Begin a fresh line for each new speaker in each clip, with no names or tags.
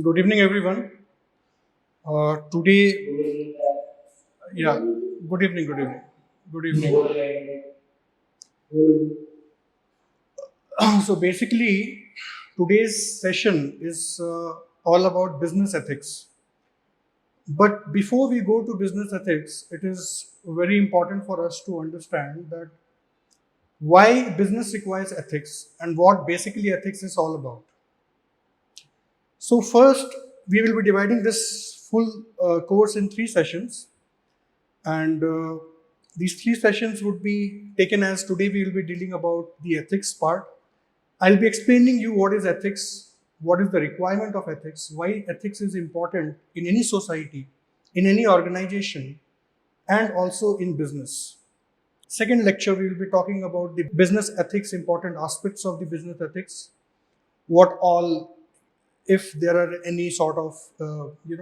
Good evening, everyone. Today, yeah, good evening, good evening, good evening. So basically, today's session is all about business ethics. But before we go to business ethics, it is very important for us to understand that why business requires ethics and what basically ethics is all about. So first, we will be dividing this full course in three sessions. And these three sessions would be taken as today we will be dealing about the ethics part. I'll be explaining you what is ethics, what is the requirement of ethics, why ethics is important in any society, in any organization, and also in business. Second lecture, we will be talking about the business ethics, important aspects of the business ethics, what all, if there are any sort of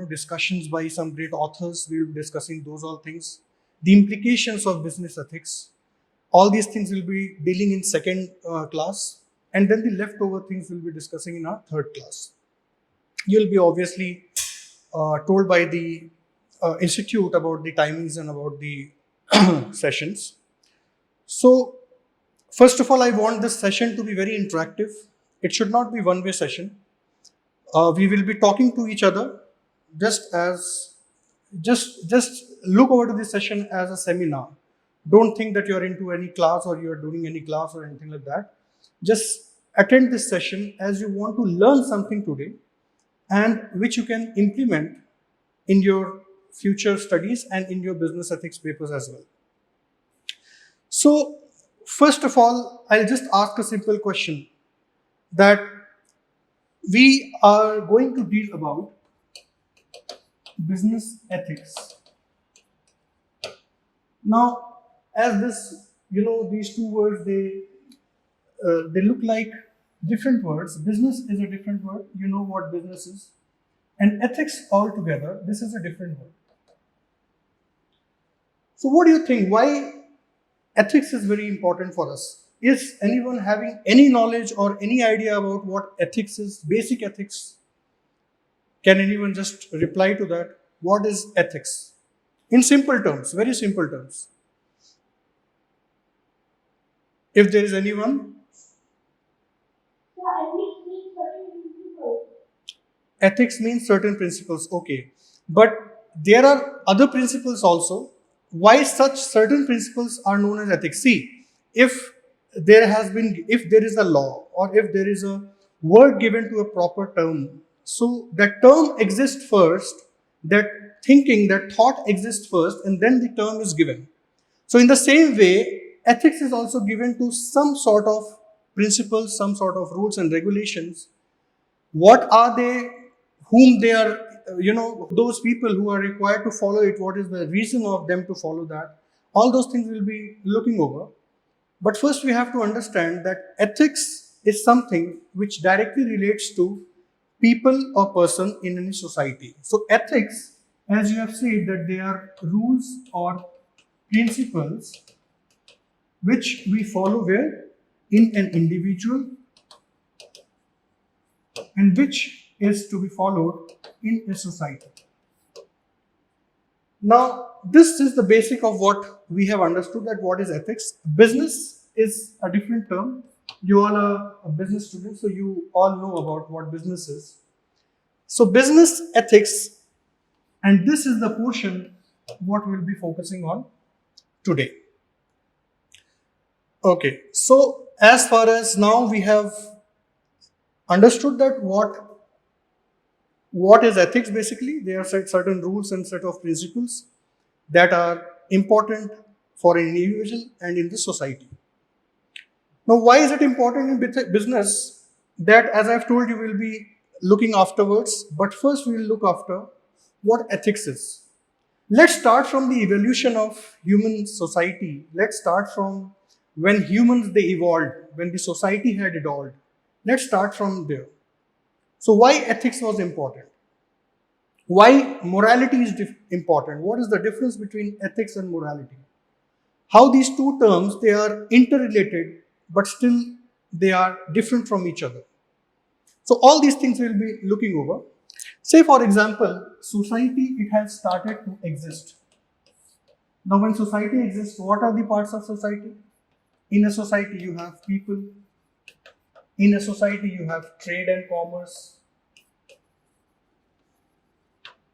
discussions by some great authors, we will be discussing those all things, the implications of business ethics, all these things will be dealing in second class, and then the leftover things we'll be discussing in our third class. You'll be obviously told by the institute about the timings and about the sessions. So first of all, I want this session to be very interactive. It should not be one way session. We will be talking to each other just as just look over to this session as a seminar. Don't think that you're into any class or you're doing any class or anything like that. Just attend this session as you want to learn something today and which you can implement in your future studies and in your business ethics papers as well. So first of all, I'll just ask a simple question that we are going to deal about business ethics. Now, as this, these two words, they look like different words. Business is a different word. You know what business is. And ethics altogether, this is a different word. So what do you think? Why ethics is very important for us? Is anyone having any knowledge or any idea about what ethics is, basic ethics? Can anyone just reply to that? What is ethics? In simple terms, very simple terms. If there is anyone? Ethics means certain principles, okay. But there are other principles also. Why such certain principles are known as ethics? See, if if there is a law or if there is a word given to a proper term, so that term exists first, that thinking, that thought exists first, and then the term is given. So in the same way, ethics is also given to some sort of principles, some sort of rules and regulations. What are they? Whom they are, those people who are required to follow it, what is the reason of them to follow that? All those things we'll be looking over. But first, we have to understand that ethics is something which directly relates to people or person in any society. So, ethics, as you have said, that they are rules or principles which we follow where? In an individual, and which is to be followed in a society. Now, this is the basic of what we have understood, that what is ethics. Business is a different term. You all are a business student, so you all know about what business is. So business ethics, and this is the portion what we'll be focusing on today. Okay, so as far as now we have understood that what is ethics basically. There are certain rules and set of principles that are important for an individual and in the society. Now, why is it important in business? That, as I've told you, we'll be looking afterwards, but first we'll look after what ethics is. Let's start from the evolution of human society. Let's start from when humans they evolved, when the society had evolved. Let's start from there. So why ethics was important? Why morality is important? What is the difference between ethics and morality? How these two terms, they are interrelated, but still they are different from each other. So all these things we'll be looking over. Say for example, society, it has started to exist. Now when society exists, what are the parts of society? In a society you have people, in a society you have trade and commerce,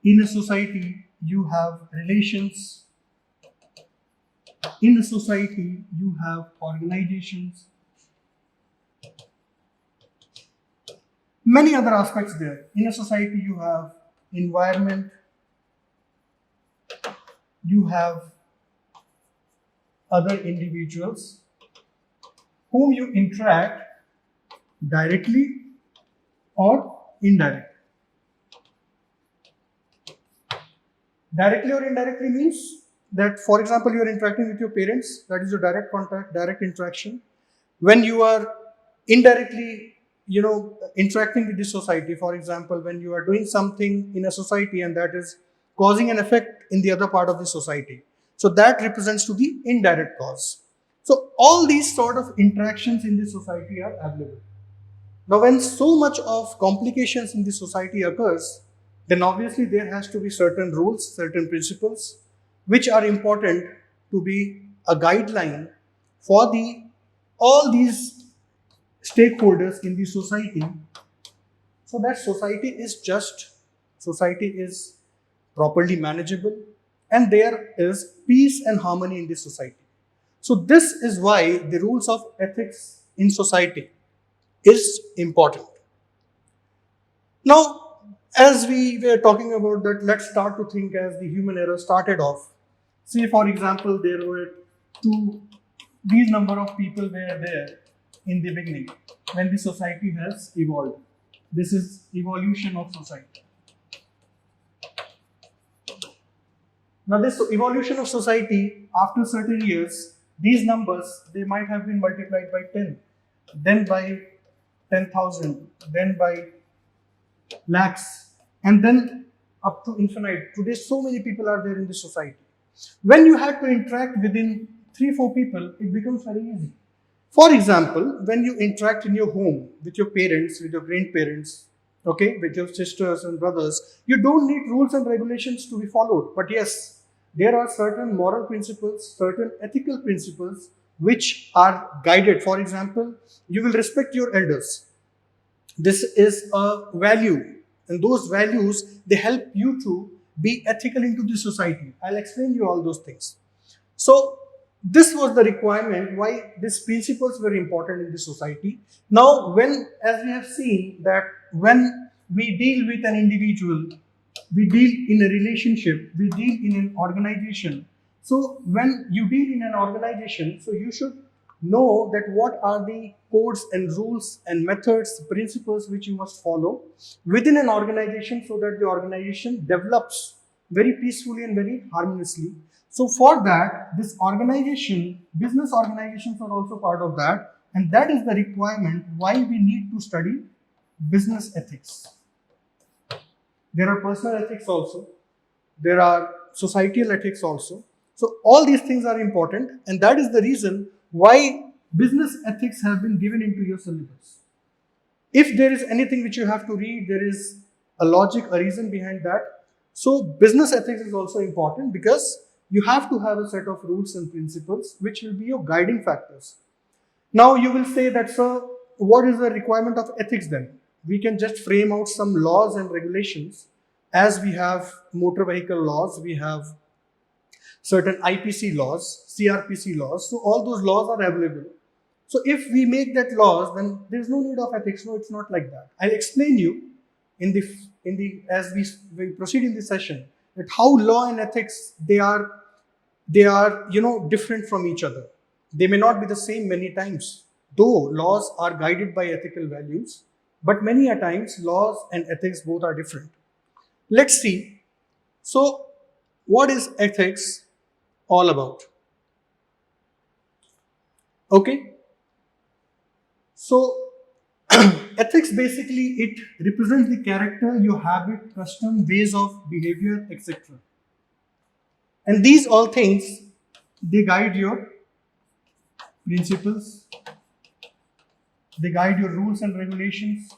in a society you have relations, in a society you have organizations, many other aspects there. In a society you have environment, you have other individuals whom you interact directly or indirectly. Directly or indirectly means that, for example, you are interacting with your parents, that is your direct contact, direct interaction. When you are indirectly, interacting with the society, for example, when you are doing something in a society and that is causing an effect in the other part of the society, so that represents to the indirect cause. So all these sort of interactions in the society are available. Now, when so much of complications in the society occurs, then obviously there has to be certain rules, certain principles, which are important to be a guideline for the all these stakeholders in the society, so that society is just, society is properly manageable, and there is peace and harmony in the society. So this is why the rules of ethics in society is important. Now, as we were talking about that, let's start to think as the human era started off. Say, for example, there were these number of people were there in the beginning when the society has evolved. This is evolution of society. Now, this evolution of society, after certain years, these numbers, they might have been multiplied by 10, then by 10,000, then by lakhs, and then up to infinite. Today, so many people are there in the society. When you have to interact within 3, 4 people, it becomes very easy. For example, when you interact in your home with your parents, with your grandparents, okay, with your sisters and brothers, you don't need rules and regulations to be followed. But yes, there are certain moral principles, certain ethical principles which are guided. For example, you will respect your elders. This is a value, and those values, they help you to be ethical into the society. I'll explain you all those things. So this was the requirement why these principles were important in the society. Now, when, as we have seen, that when we deal with an individual, we deal in a relationship, we deal in an organization. So when you deal in an organization, so you should know that what are the codes and rules and methods, principles which you must follow within an organization, so that the organization develops very peacefully and very harmoniously. So for that, this organization, business organizations are also part of that, and that is the requirement why we need to study business ethics. There are personal ethics also, there are societal ethics also. So all these things are important, and that is the reason why business ethics have been given into your syllabus. If there is anything which you have to read, there is a logic, a reason behind that. So business ethics is also important because you have to have a set of rules and principles which will be your guiding factors. Now you will say that, sir, what is the requirement of ethics then? We can just frame out some laws and regulations, as we have motor vehicle laws, we have certain IPC laws, CRPC laws. So all those laws are available. So if we make that laws, then there is no need of ethics. No, it's not like that. I'll explain you in the as we proceed in this session, that how law and ethics, they are different from each other. They may not be the same many times, though laws are guided by ethical values, but many a times laws and ethics both are different. Let's see. So what is ethics all about? Okay, so ethics basically, it represents the character, your habit, custom, ways of behavior, etc. And these all things, they guide your principles, they guide your rules and regulations,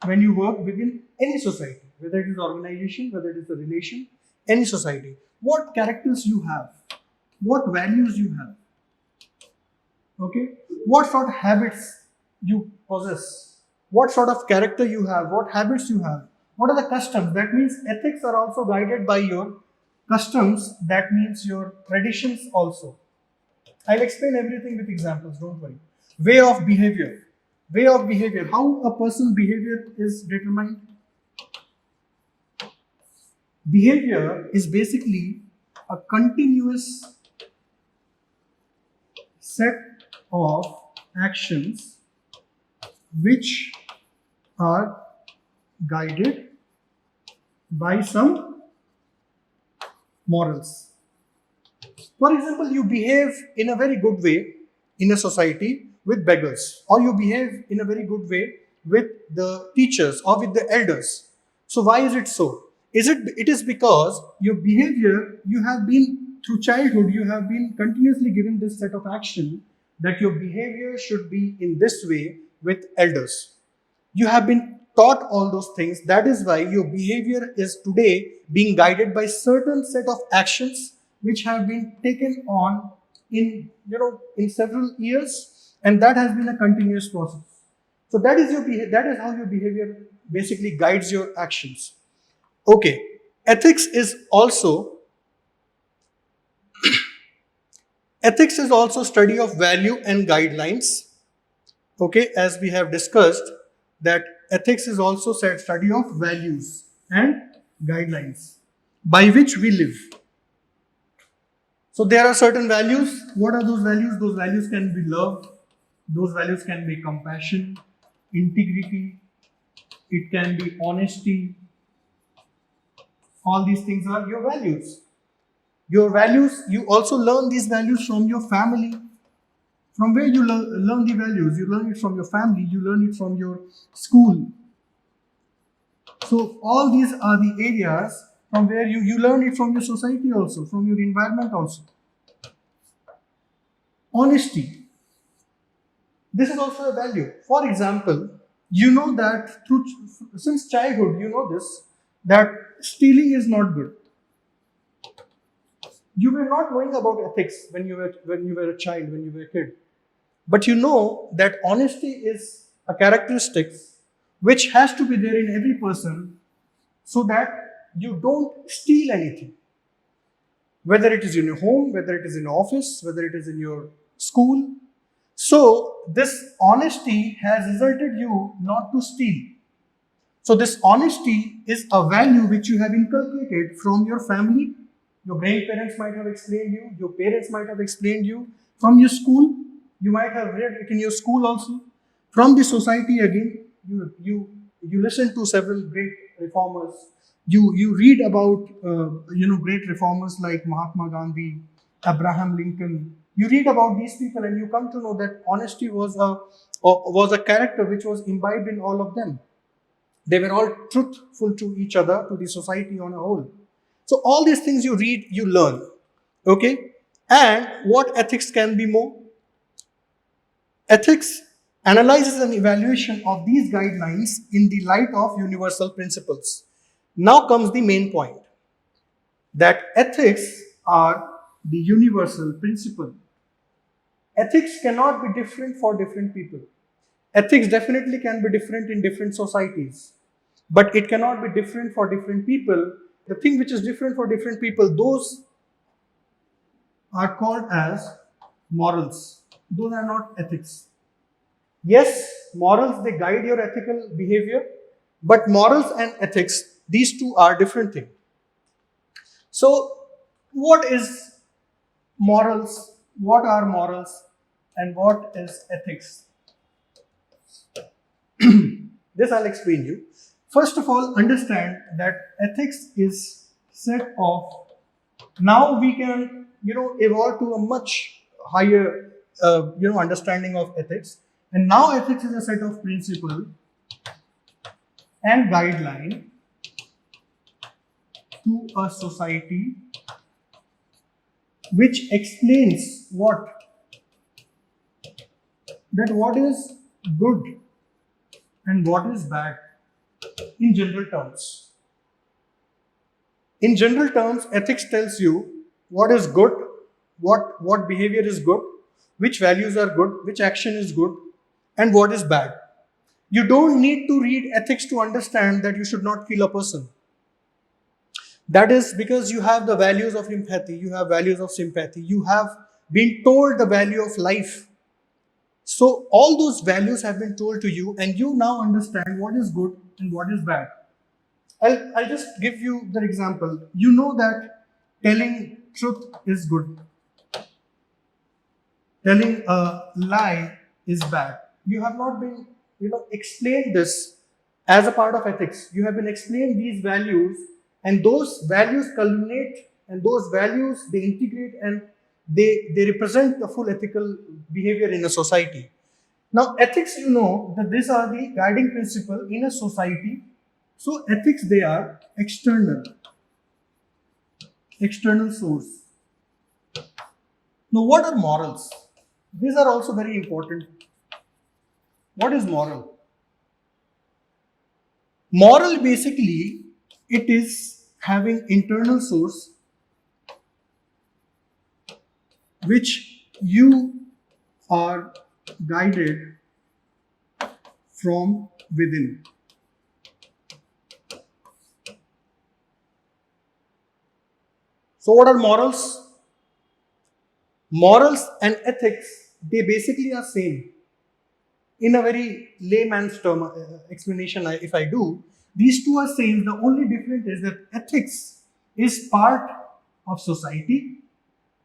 when you work within any society, whether it is organization, whether it is a relation, any society. What characters you have, what values you have, okay? What sort of habits you possess, what sort of character you have, what habits you have, what are the customs. That means ethics are also guided by your customs, that means your traditions also. I'll explain everything with examples, don't worry. Way of behavior. Way of behavior. How a person's behavior is determined. Behavior is basically a continuous set of actions which are guided by some morals. For example, you behave in a very good way in a society with beggars, or you behave in a very good way with the teachers or with the elders. So why is it so? It is because your behavior, you have been through childhood, you have been continuously given this set of action that your behavior should be in this way with elders. You have been taught all those things. That is why your behavior is today being guided by certain set of actions which have been taken on in in several years, and that has been a continuous process. So that is your behavior. That is how your behavior basically guides your actions. Okay, ethics is also ethics is also study of value and guidelines. Okay, as we have discussed, that ethics is also study of values and guidelines by which we live. So there are certain values. What are those values? Those values can be love, those values can be compassion, integrity, it can be honesty. All these things are your values. Your values, you also learn these values from your family. From where you learn the values? You learn it from your family, you learn it from your school. So all these are the areas from where you learn it from your society also, from your environment also. Honesty. This is also a value. For example, you know that since childhood, you know this, that stealing is not good. You were not knowing about ethics when you were a child, when you were a kid. But you know that honesty is a characteristic which has to be there in every person so that you don't steal anything. Whether it is in your home, whether it is in office, whether it is in your school. So this honesty has resulted you not to steal. So this honesty is a value which you have inculcated from your family. Your grandparents might have explained you, your parents might have explained you, from your school, you might have read it in your school also. From the society again, you listen to several great reformers. You read about great reformers like Mahatma Gandhi, Abraham Lincoln. You read about these people and you come to know that honesty was a character which was imbibed in all of them. They were all truthful to each other, to the society on a whole. So all these things you read, you learn. Okay? And what ethics can be more? Ethics analyzes an evaluation of these guidelines in the light of universal principles. Now comes the main point, that ethics are the universal principle. Ethics cannot be different for different people. Ethics definitely can be different in different societies, but it cannot be different for different people. The thing which is different for different people, those are called as morals. Those are not ethics. Yes, morals, they guide your ethical behavior, but morals and ethics, these two are different things. So, what is morals? What are morals? And what is ethics? This I'll explain you. First of all, understand that ethics is set of, now we can evolve to a much higher understanding of ethics, and now ethics is a set of principle and guideline to a society which explains what is good and what is bad. in general terms. In general terms, ethics tells you what is good, what behavior is good, which values are good, which action is good, and what is bad. You don't need to read ethics to understand that you should not kill a person. That is because you have the values of empathy, you have values of sympathy, you have been told the value of life. So all those values have been told to you, and you now understand what is good and what is bad. I'll just give you the example. You know that telling truth is good, telling a lie is bad. You have not been, explained this as a part of ethics. You have been explained these values, and those values culminate, and those values they integrate, and they represent the full ethical behavior in a society. Now, ethics, you know that these are the guiding principle in a society. So, ethics they are external source. Now, what are morals? These are also very important. What is moral? Moral basically it is having internal source which you are guided from within. So, what are morals? Morals and ethics, they basically are same. In a very layman's term explanation, if I do, these two are same. The only difference is that ethics is part of society.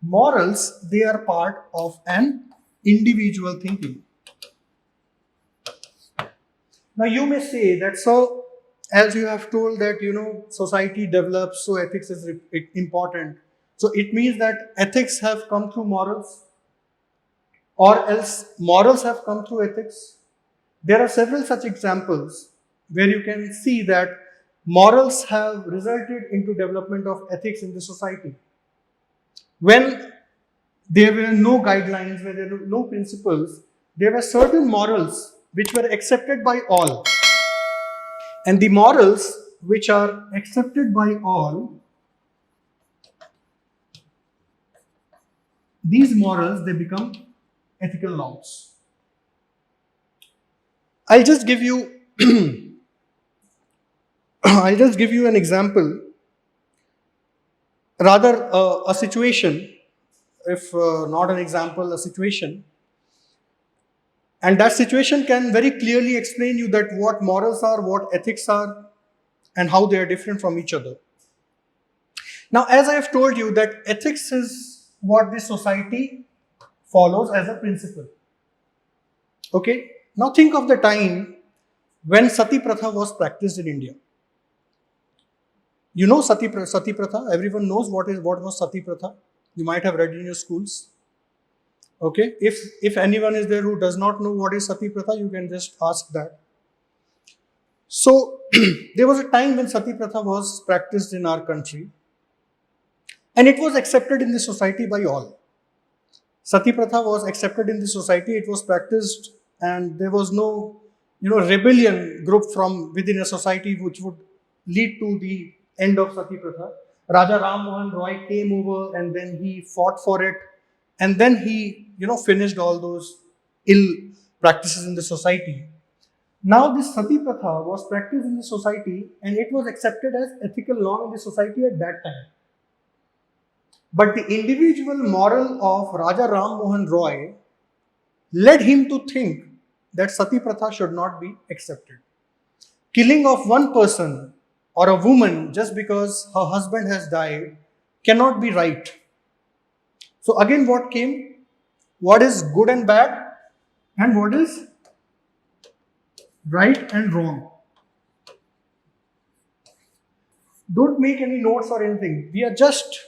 Morals, they are part of an individual thinking. Now you may say that so, as you have told that society develops, so ethics is important. So it means that ethics have come through morals, or else morals have come through ethics. There are several such examples where you can see that morals have resulted into development of ethics in the society. When there were no guidelines, when there were no principles, there were certain morals which were accepted by all. And the morals which are accepted by all, these morals, they become ethical laws. I'll just give you I'll just give you an example, rather a situation, if not an example, a situation. And that situation can very clearly explain you that what morals are, what ethics are, and how they are different from each other. Now, as I have told you that ethics is what the society follows as a principle. Okay? Now think of the time when Sati Pratha was practiced in India. You know Sati Pratha? Everyone knows what was Sati Pratha. You might have read in your schools. Okay? If anyone is there who does not know what is Sati Pratha, you can just ask that. So, there was a time when Sati Pratha was practiced in our country, and it was accepted in the society by all. Sati Pratha was accepted in the society, it was practiced, and there was no, rebellion group from within a society which would lead to the end of Sati Pratha. Raja Ram Mohan Roy came over and then he fought for it, and then he, finished all those ill practices in the society. Now this Sati Pratha was practiced in the society and it was accepted as ethical law in the society at that time. But the individual moral of Raja Ram Mohan Roy led him to think that Sati Pratha should not be accepted. Killing of one person or a woman just because her husband has died cannot be right. So again what came? What is good and bad and what is right and wrong. Don't make any notes or anything. We are just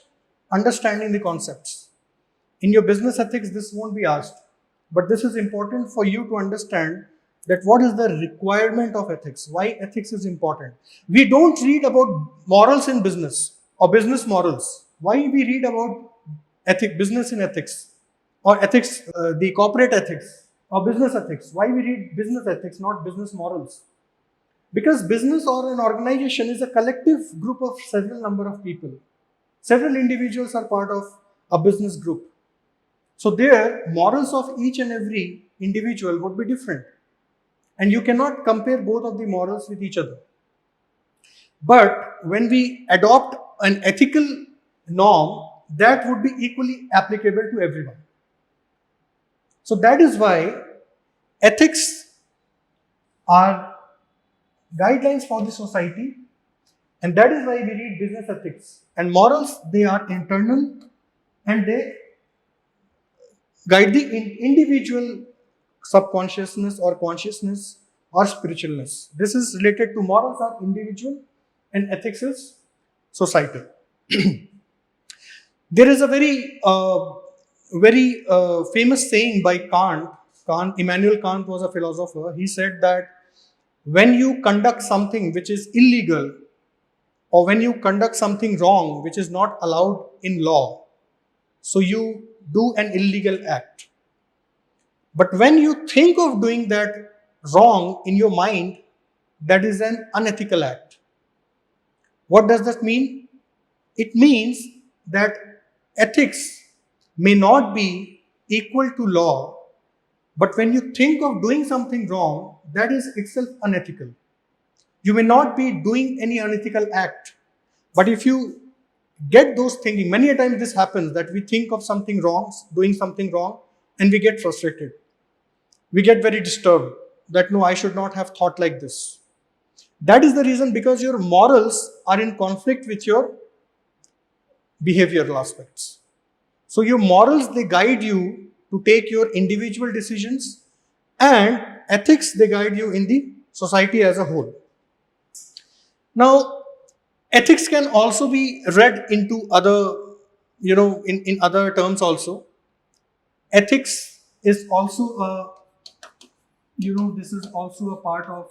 understanding the concepts. In your business ethics, this won't be asked. But this is important for you to understand that what is the requirement of ethics, why ethics is important. We don't read about morals in business or business morals. Why we read about business in ethics or ethics, the corporate ethics or business ethics? Why we read business ethics, not business morals? Because business or an organization is a collective group of several number of people. Several individuals are part of a business group. So their morals of each and every individual would be different. And you cannot compare both of the morals with each other. But when we adopt an ethical norm, that would be equally applicable to everyone. So that is why ethics are guidelines for the society, and that is why we read business ethics. And morals, they are internal and they guide the individual subconsciousness or consciousness or spiritualness. This is related to morals are individual and ethics is societal. There is a very famous saying by Kant. Immanuel Kant was a philosopher. He said that when you conduct something which is illegal, or when you conduct something wrong which is not allowed in law, so you do an illegal act. But when you think of doing that wrong in your mind, that is an unethical act. What does that mean? It means that ethics may not be equal to law, but when you think of doing something wrong, that is itself unethical. You may not be doing any unethical act, but if you get those thinking, many a time this happens that we think of something wrong, doing something wrong, and we get frustrated. We get very disturbed that no, I should not have thought like this. That is the reason, because your morals are in conflict with your behavioral aspects. So your morals, they guide you to take your individual decisions, and ethics, they guide you in the society as a whole. Now, ethics can also be read into other, in other terms also. Ethics is also this is also a part of,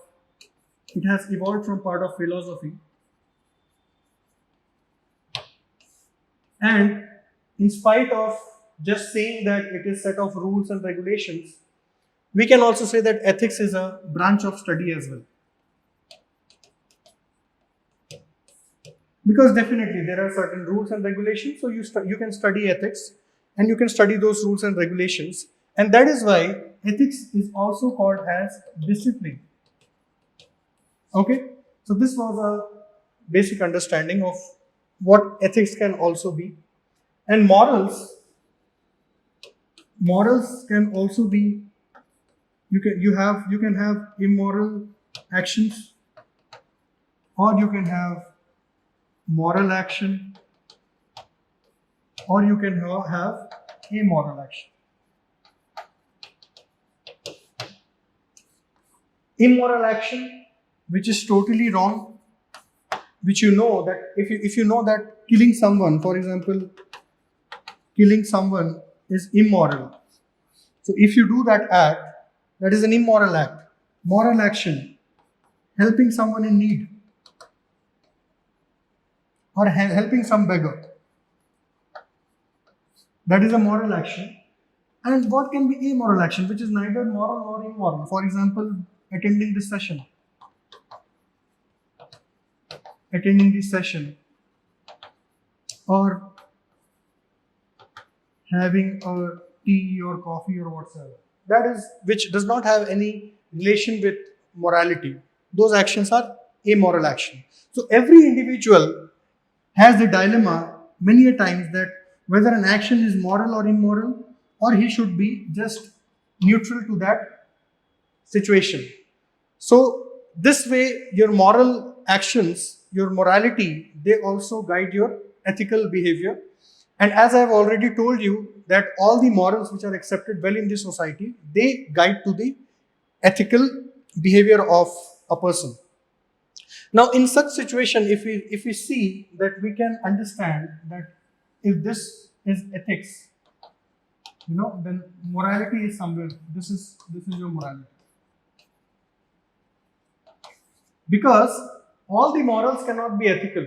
it has evolved from part of philosophy. And in spite of just saying that it is set of rules and regulations, we can also say that ethics is a branch of study as well. Because definitely there are certain rules and regulations, so you can study ethics and you can study those rules and regulations. And that is why ethics is also called as discipline. Okay, so this was a basic understanding of what ethics can also be. And morals can also be, you can have immoral actions, or you can have moral action, or you can have amoral action. Immoral action, which is totally wrong, which you know that if you know that killing someone, for example, killing someone is immoral. So if you do that act, that is an immoral act. Moral action, helping someone in need, or helping some beggar, that is a moral action. And what can be immoral action, which is neither moral nor immoral? For example, attending this session, or having a tea or coffee or whatsoever. That is, which does not have any relation with morality. Those actions are amoral action. So every individual has the dilemma many a times that whether an action is moral or immoral, or he should be just neutral to that situation. So this way, your moral actions, your morality, they also guide your ethical behavior. And as I have already told you, that all the morals which are accepted well in the society, they guide to the ethical behavior of a person. Now, in such situation, if we see that, we can understand that if this is ethics, then morality is somewhere. This is your morality. Because all the morals cannot be ethical.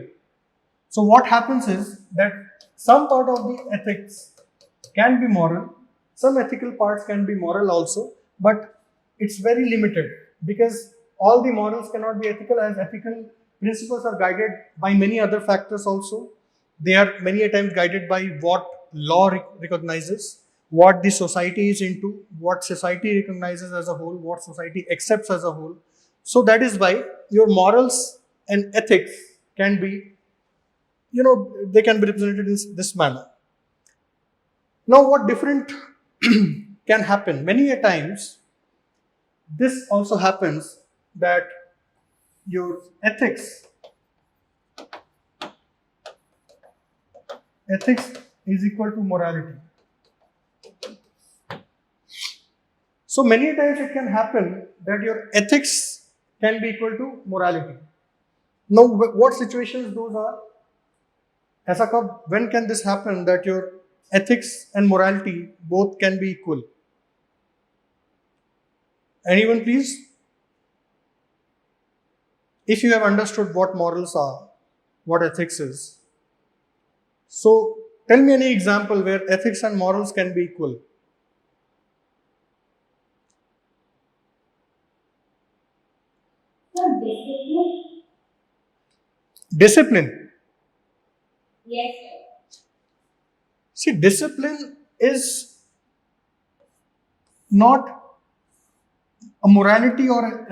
So what happens is that some part of the ethics can be moral, some ethical parts can be moral also, but it's very limited, because all the morals cannot be ethical, as ethical principles are guided by many other factors also. They are many a times guided by what law recognizes, what the society is into, what society recognizes as a whole, what society accepts as a whole. So that is why your morals and ethics can be, they can be represented in this manner. Now, what different can happen? Many a times, this also happens that your ethics is equal to morality. So many times it can happen that your ethics can be equal to morality. Now, what situations those are? ऐसा कब, when can this happen that your ethics and morality both can be equal? Anyone, please? If you have understood what morals are, what ethics is, so tell me any example where ethics and morals can be equal. Discipline.
Yes.
See, discipline is not a morality or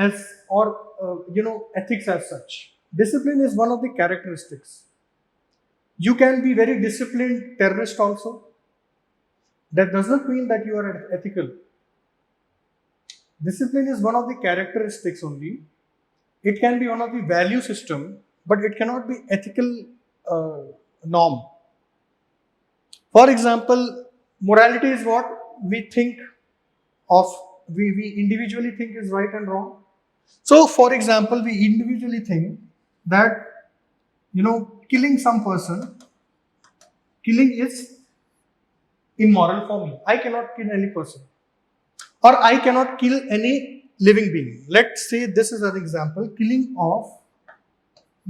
ethics as such. Discipline is one of the characteristics. You can be very disciplined terrorist also. That does not mean that you are ethical. Discipline is one of the characteristics only. It can be one of the value system, but it cannot be ethical norm. For example, morality is what we think of, we individually think is right and wrong. So, for example, we individually think that, killing some person, killing is immoral for me. I cannot kill any person, or I cannot kill any living being. Let's say this is an example: killing of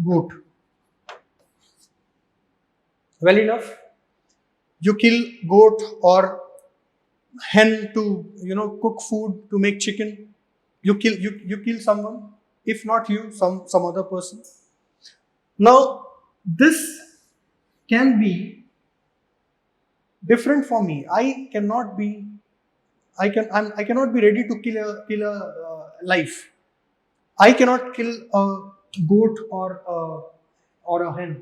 goat. Well enough, you kill goat or hen to cook food, to make chicken. You kill someone, if not you, some other person. Now this can be different for me. I cannot be ready to kill a life. I cannot kill a goat or a hen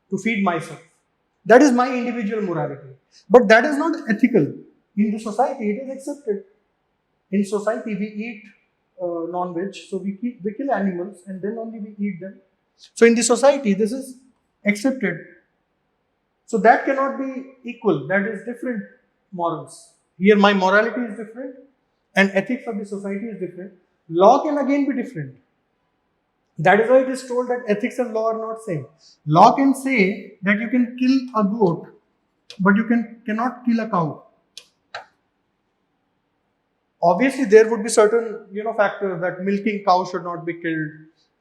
to feed myself. That is my individual morality. But that is not ethical. In the society, it is accepted. In society, we eat non-veg, so we kill animals and then only we eat them. So in the society, this is accepted. So that cannot be equal. That is different morals. Here, my morality is different, and ethics of the society is different. Law can again be different. That is why it is told that ethics and law are not same. Law can say that you can kill a goat, but you cannot kill a cow. Obviously, there would be certain factors that milking cow should not be killed,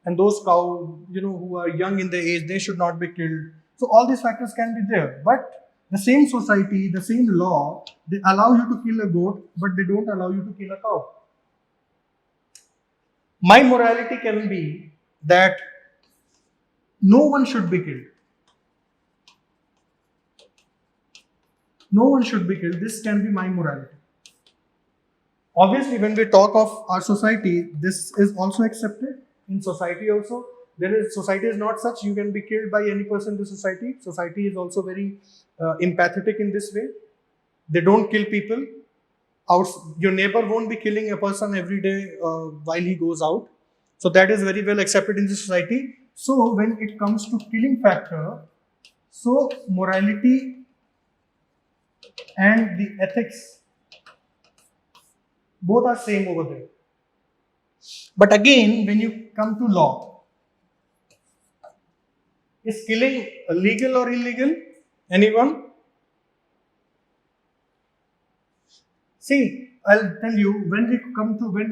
and those cow who are young in the age, they should not be killed. So all these factors can be there, but the same society, the same law, they allow you to kill a goat, but they don't allow you to kill a cow. My morality can be that no one should be killed. No one should be killed. This can be my morality. Obviously, when we talk of our society, this is also accepted. In society also, society is not such you can be killed by any person in the society. Society is also very empathetic in this way. They don't kill people. Your neighbor won't be killing a person every day while he goes out. So that is very well accepted in the society. So when it comes to killing factor, so morality and the ethics, both are same over there. But again, when you come to law, is killing legal or illegal? Anyone? See, I'll tell you, when we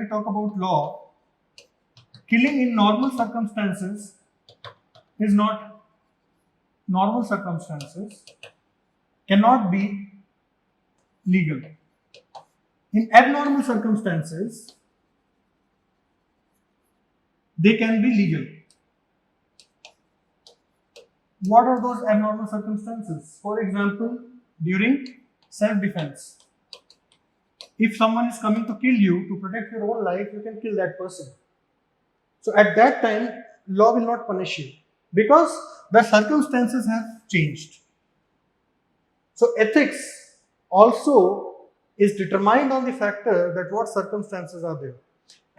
talk about law, killing in normal circumstances cannot be legal. In abnormal circumstances, they can be legal. What are those abnormal circumstances? For example, during self-defense. If someone is coming to kill you to protect your own life, you can kill that person. So at that time, law will not punish you because the circumstances have changed. So ethics also is determined on the factor that what circumstances are there.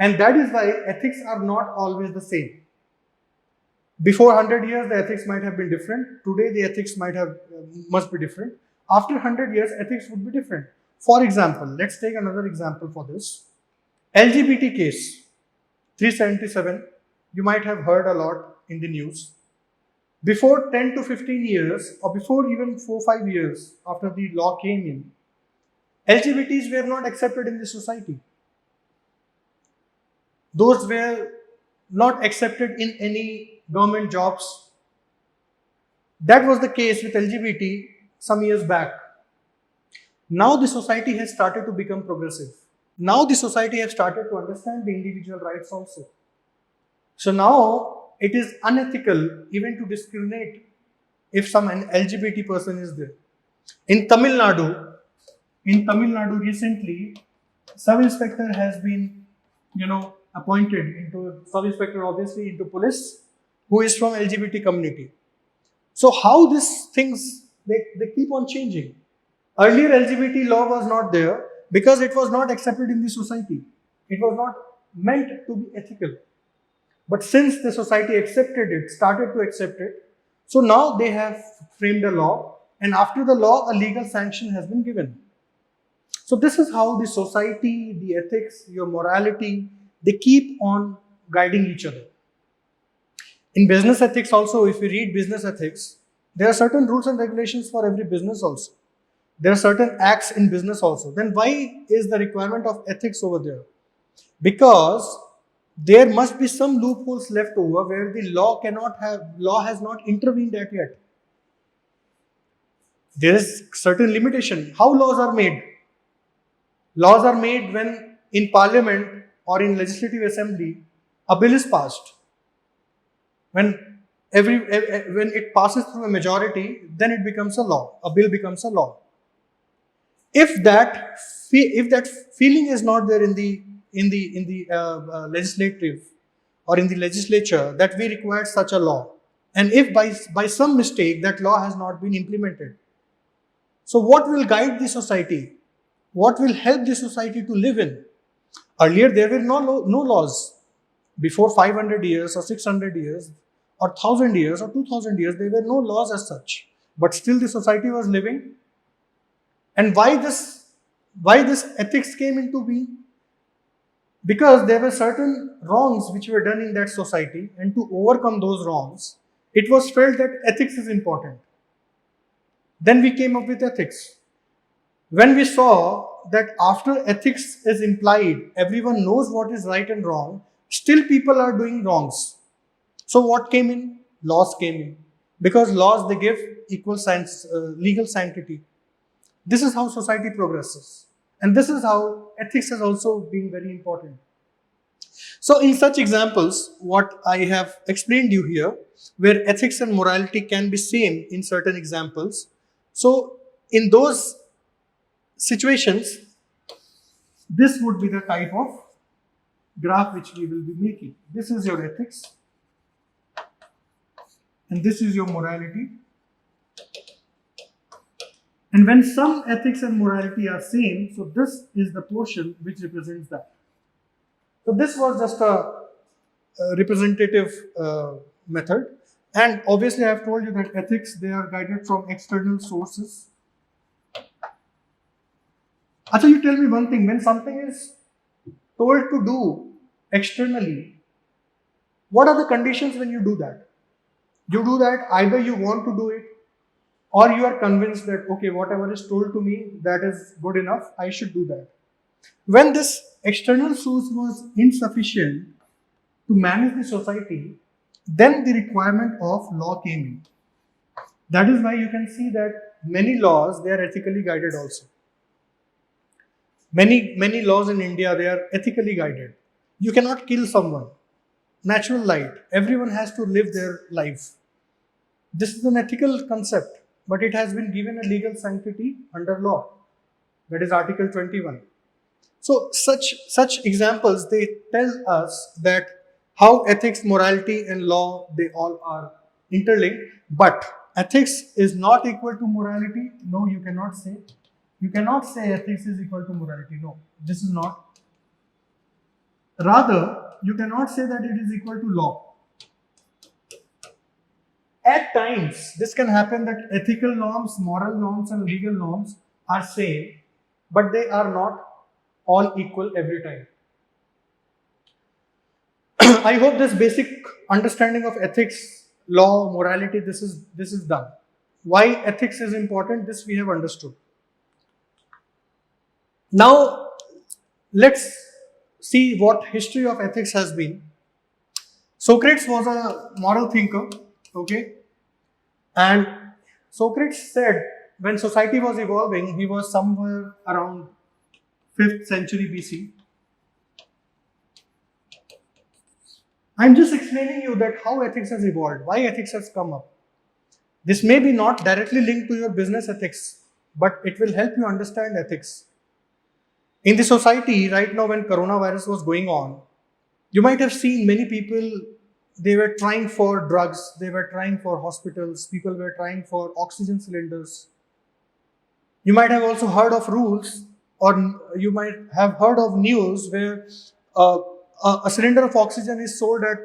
And that is why ethics are not always the same. Before 100 years, the ethics might have been different. Today, the ethics must be different. After 100 years, ethics would be different. For example, let's take another example for this. LGBT case, 377, you might have heard a lot in the news. Before 10 to 15 years, or before even 4-5 years after the law came in, LGBTs were not accepted in the society. Those were not accepted in any government jobs. That was the case with LGBT some years back. Now the society has started to become progressive. Now the society has started to understand the individual rights also. So now it is unethical even to discriminate if an LGBT person is there. In Tamil Nadu recently, sub-inspector has been, appointed into sub-inspector obviously into police who is from LGBT community. So how these things, they keep on changing. Earlier LGBT law was not there because it was not accepted in the society. It was not meant to be ethical. But since the society accepted it, started to accept it, so now they have framed a law, and after the law, a legal sanction has been given. So this is how the society, the ethics, your morality, they keep on guiding each other. In business ethics also, if we read business ethics, there are certain rules and regulations for every business also. There are certain acts in business also. Then why is the requirement of ethics over there? Because there must be some loopholes left over where the law has not intervened at yet. There is certain limitation. How laws are made? Laws are made when in parliament or in legislative assembly, a bill is passed. When it passes through a majority, then it becomes a law. A bill becomes a law. If that feeling is not there in the legislative or in the legislature that we require such a law, and if by some mistake that law has not been implemented, so what will guide the society? What will help the society to live in? Earlier there were no laws. Before 500 years or 600 years or 1000 years or 2000 years, there were no laws as such, but still the society was living. And why this ethics came into being? Because there were certain wrongs which were done in that society, and to overcome those wrongs, it was felt that ethics is important. Then we came up with ethics. When we saw that after ethics is implied, everyone knows what is right and wrong, still people are doing wrongs. So what came in? Laws came in. Because laws, they give equal legal sanctity. This is how society progresses. And this is how ethics has also been very important. So in such examples, what I have explained you here, where ethics and morality can be same in certain examples. So in those situations, this would be the type of graph which we will be making. This is your ethics and this is your morality. And when some ethics and morality are same, so this is the portion which represents that. So this was just a representative method. And obviously I have told you that ethics, they are guided from external sources. Actually, you tell me one thing, when something is told to do externally, what are the conditions when you do that? You do that either you want to do it or you are convinced that, okay, whatever is told to me, that is good enough, I should do that. When this external source was insufficient to manage the society, then the requirement of law came in. That is why you can see that many laws, they are ethically guided also. Many laws in India, they are ethically guided. You cannot kill someone. natural light. Everyone has to live their life. This is an ethical concept, but it has been given a legal sanctity under law. That is Article 21. So such examples, they tell us that how ethics, morality, and law, they all are interlinked. But ethics is not equal to morality. No, you cannot say. You cannot say ethics is equal to morality. No, this is not. Rather, you cannot say that it is equal to law. At times, this can happen that ethical norms, moral norms, and legal norms are same, but they are not all equal every time. I hope this basic understanding of ethics, law, morality, this is done. Why ethics is important, this we have understood. Now, let's see what history of ethics has been. Socrates was a moral thinker, okay? And Socrates said when society was evolving, he was somewhere around 5th century BC. I'm just explaining you that how ethics has evolved, why ethics has come up. This may be not directly linked to your business ethics, but it will help you understand ethics. In the society right now, when coronavirus was going on, you might have seen many people, they were trying for drugs, they were trying for hospitals, people were trying for oxygen cylinders. You might have also heard of rules, or you might have heard of news where uh, a cylinder of oxygen is sold at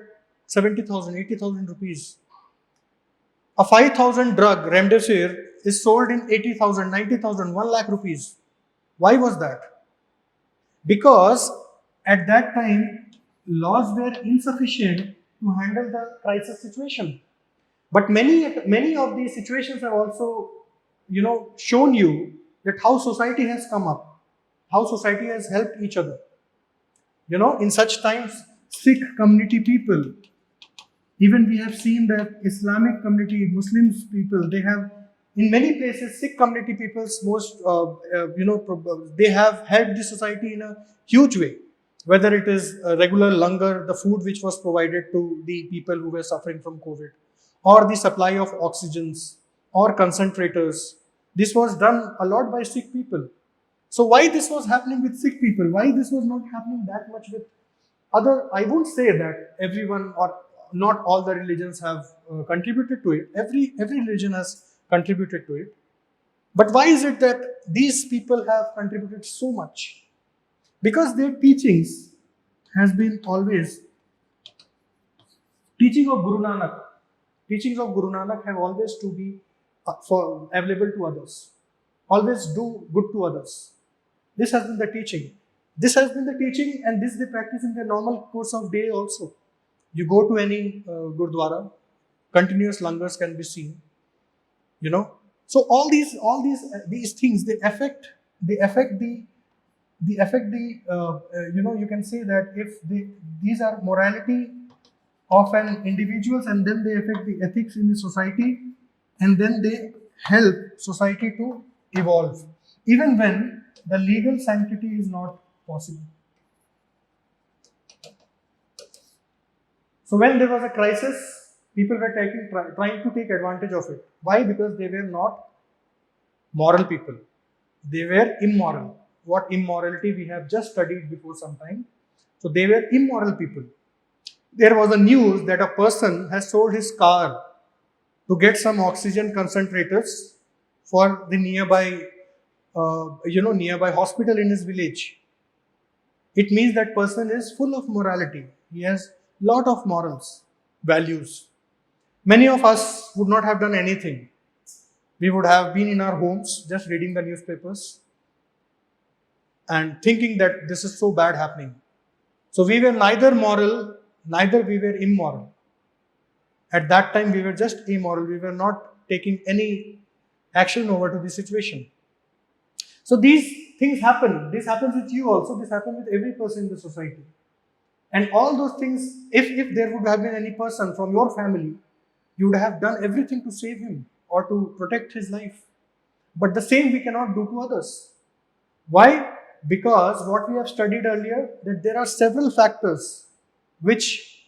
70,000, 80,000 rupees. A 5,000 drug, remdesivir, is sold in 80,000, 90,000, 1 lakh rupees. Why was that? Because at that time, laws were insufficient to handle the crisis situation. But many of these situations have also, shown you that how society has come up, how society has helped each other. In such times, Sikh community people, even we have seen that Islamic community, Muslims people, they have, in many places, Sikh community people's they have helped the society in a huge way. Whether it is a regular langar, the food which was provided to the people who were suffering from COVID, or the supply of oxygens, or concentrators. This was done a lot by Sikh people. So why this was happening with Sikh people? Why this was not happening that much with other? I won't say that everyone or not all the religions have contributed to it. Every religion has contributed to it. But why is it that these people have contributed so much? Because their teachings has been always teaching of Guru Nanak. Teachings of Guru Nanak have always to be available to others. Always do good to others. This has been the teaching. This has been the teaching, and this they practice in their normal course of day also. You go to any Gurdwara, continuous langars can be seen. So these things, you can say that if these are morality of an individuals, and then they affect the ethics in the society, and then they help society to evolve, even when the legal sanctity is not possible. So when there was a crisis, people were trying to take advantage of it. Why? Because they were not moral people. They were immoral. What immorality we have just studied before some time. So they were immoral people. There was a news that a person has sold his car to get some oxygen concentrators for the nearby hospital in his village. It means that person is full of morality. He has lot of morals, values. Many of us would not have done anything. We would have been in our homes just reading the newspapers and thinking that this is so bad happening. So we were neither moral, neither we were immoral. At that time, we were just immoral. We were not taking any action over to the situation. So these things happen. This happens with you also. This happens with every person in the society. And all those things, if there would have been any person from your family, you would have done everything to save him or to protect his life. But the same we cannot do to others. Why? Because what we have studied earlier, that there are several factors which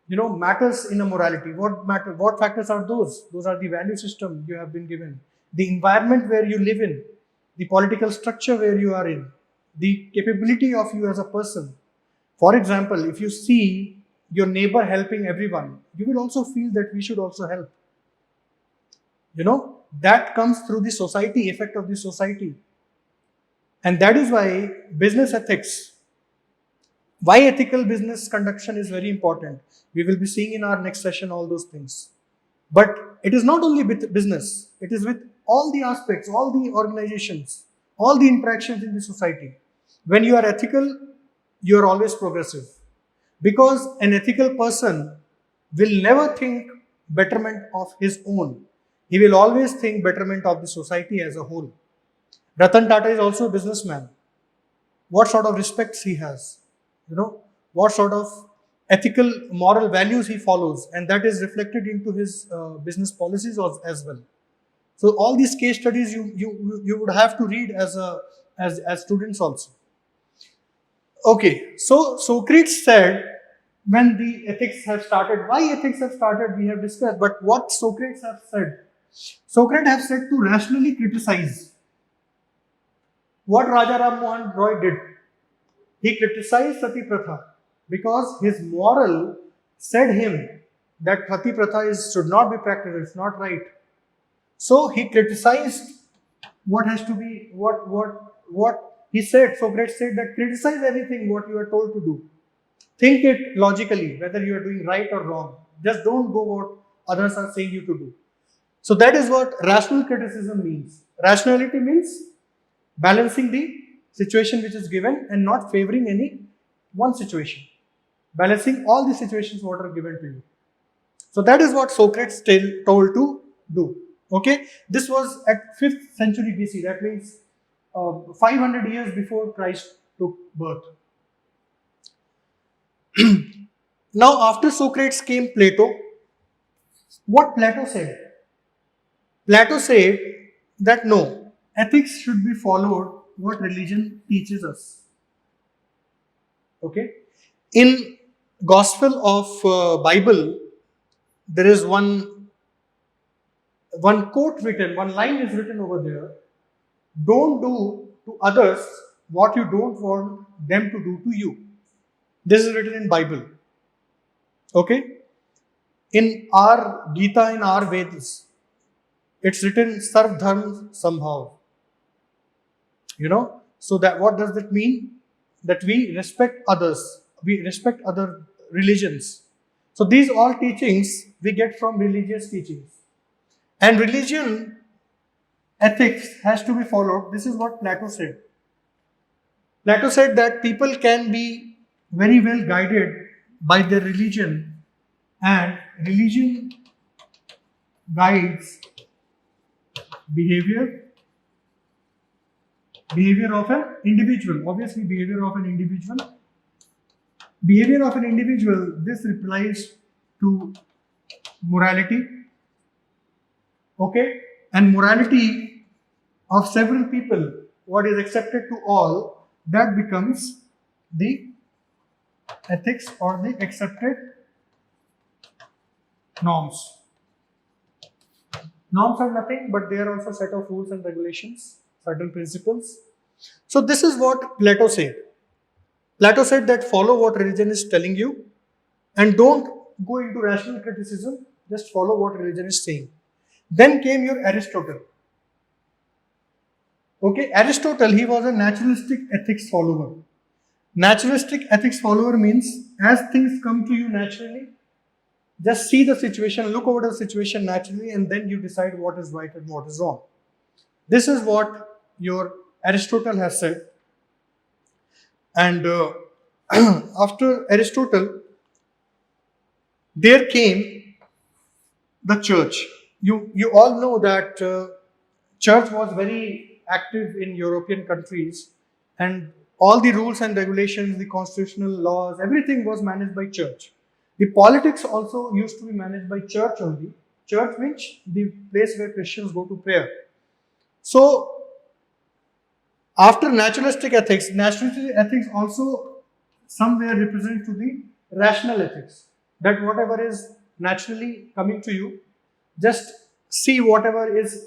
matters in a morality. What factors are those? Those are the value system you have been given, the environment where you live in, the political structure where you are in, the capability of you as a person. For example, if you see your neighbor helping everyone, you will also feel that we should also help. That comes through the society, effect of the society. And that is why business ethics, why ethical business conduction is very important. We will be seeing in our next session all those things. But it is not only with business, it is with all the aspects, all the organizations, all the interactions in the society. When you are ethical, you are always progressive. Because an ethical person will never think betterment of his own. He will always think betterment of the society as a whole. Ratan Tata is also a businessman. What sort of respects he has, what sort of ethical moral values he follows, and that is reflected into his business policies as well. So all these case studies you would have to read as students also. Okay, so Socrates said, when the ethics have started, why ethics have started we have discussed, but what Socrates have said, Socrates have said to rationally criticize. What Raja Ram Mohan Roy did, he criticized Sati Pratha because his moral said him that Sati Pratha should not be practiced, it's not right. So he criticized what has to be, what he said. Socrates said that criticize anything what you are told to do. Think it logically, whether you are doing right or wrong. Just don't go what others are saying you to do. So that is what rational criticism means. Rationality means balancing the situation which is given and not favoring any one situation. Balancing all the situations what are given to you. So that is what Socrates told to do. Okay, this was at 5th century BC. That means 500 years before Christ took birth. Now, after Socrates came Plato. What Plato said? Plato said that no, ethics should be followed what religion teaches us. Okay, in Gospel of Bible, there is one quote written, one line is written over there. Don't do to others what you don't want them to do to you. This is written in Bible. Okay, in our Gita, in our Vedas, it's written Sarv Dharm Sambhav. So that what does that mean? That we respect others, we respect other religions. So these all teachings we get from religious teachings. And religion ethics has to be followed. This is what Plato said. Plato said that people can be very well guided by their religion, and religion guides behavior of an individual. Obviously, behavior of an individual. Behavior of an individual, this replies to morality. Okay? And morality of several people, what is accepted to all, that becomes the ethics or the accepted norms. Norms are nothing but they are also a set of rules and regulations, certain principles. So this is what Plato said. Plato said that follow what religion is telling you and don't go into rational criticism, just follow what religion is saying. Then came your Aristotle. Okay, Aristotle, he was a naturalistic ethics follower. Naturalistic ethics follower means as things come to you naturally, just see the situation, look over the situation naturally, and then you decide what is right and what is wrong. This is what your Aristotle has said. And after Aristotle, there came the church. You all know that church was very active in European countries, and all the rules and regulations, the constitutional laws, everything was managed by church. The politics also used to be managed by church only. Church means the place where Christians go to prayer. So after naturalistic ethics also somewhere represents to the rational ethics. that whatever is naturally coming to you, just see whatever is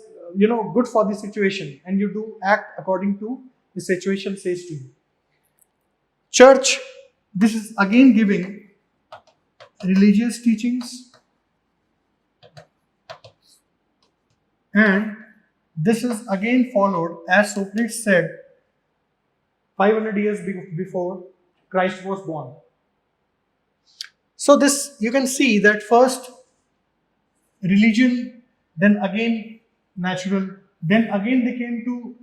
good for the situation, and you do act according to the situation says to you. Church, this is again giving religious teachings, and this is again followed, as Socrates said, 500 years before Christ was born. So this, you can see that first religion, then again natural, then again they came to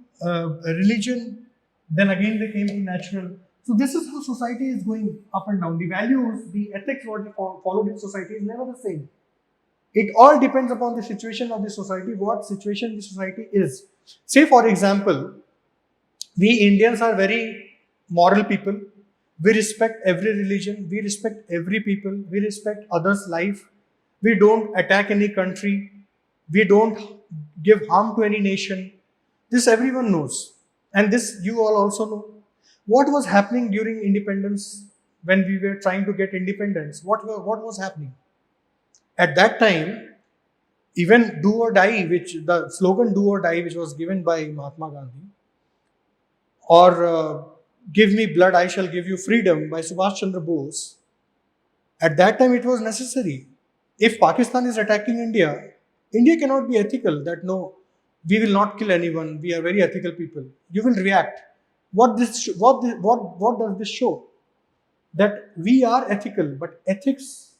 religion, then again they came to natural. So this is how society is going up and down. The values, the ethics what we followed in society is never the same. It all depends upon the situation of the society, what situation the society is. Say for example, we Indians are very moral people. We respect every religion, we respect every people, we respect others' life. We don't attack any country, we don't give harm to any nation. This everyone knows. And this you all also know. What was happening during independence when we were trying to get independence? What was happening? At that time, even do or die, which the slogan do or die, which was given by Mahatma Gandhi, or give me blood, I shall give you freedom by Subhash Chandra Bose, at that time it was necessary. If Pakistan is attacking India, India cannot be ethical that no, we will not kill anyone, we are very ethical people. You will react. What does this show? That we are ethical, but ethics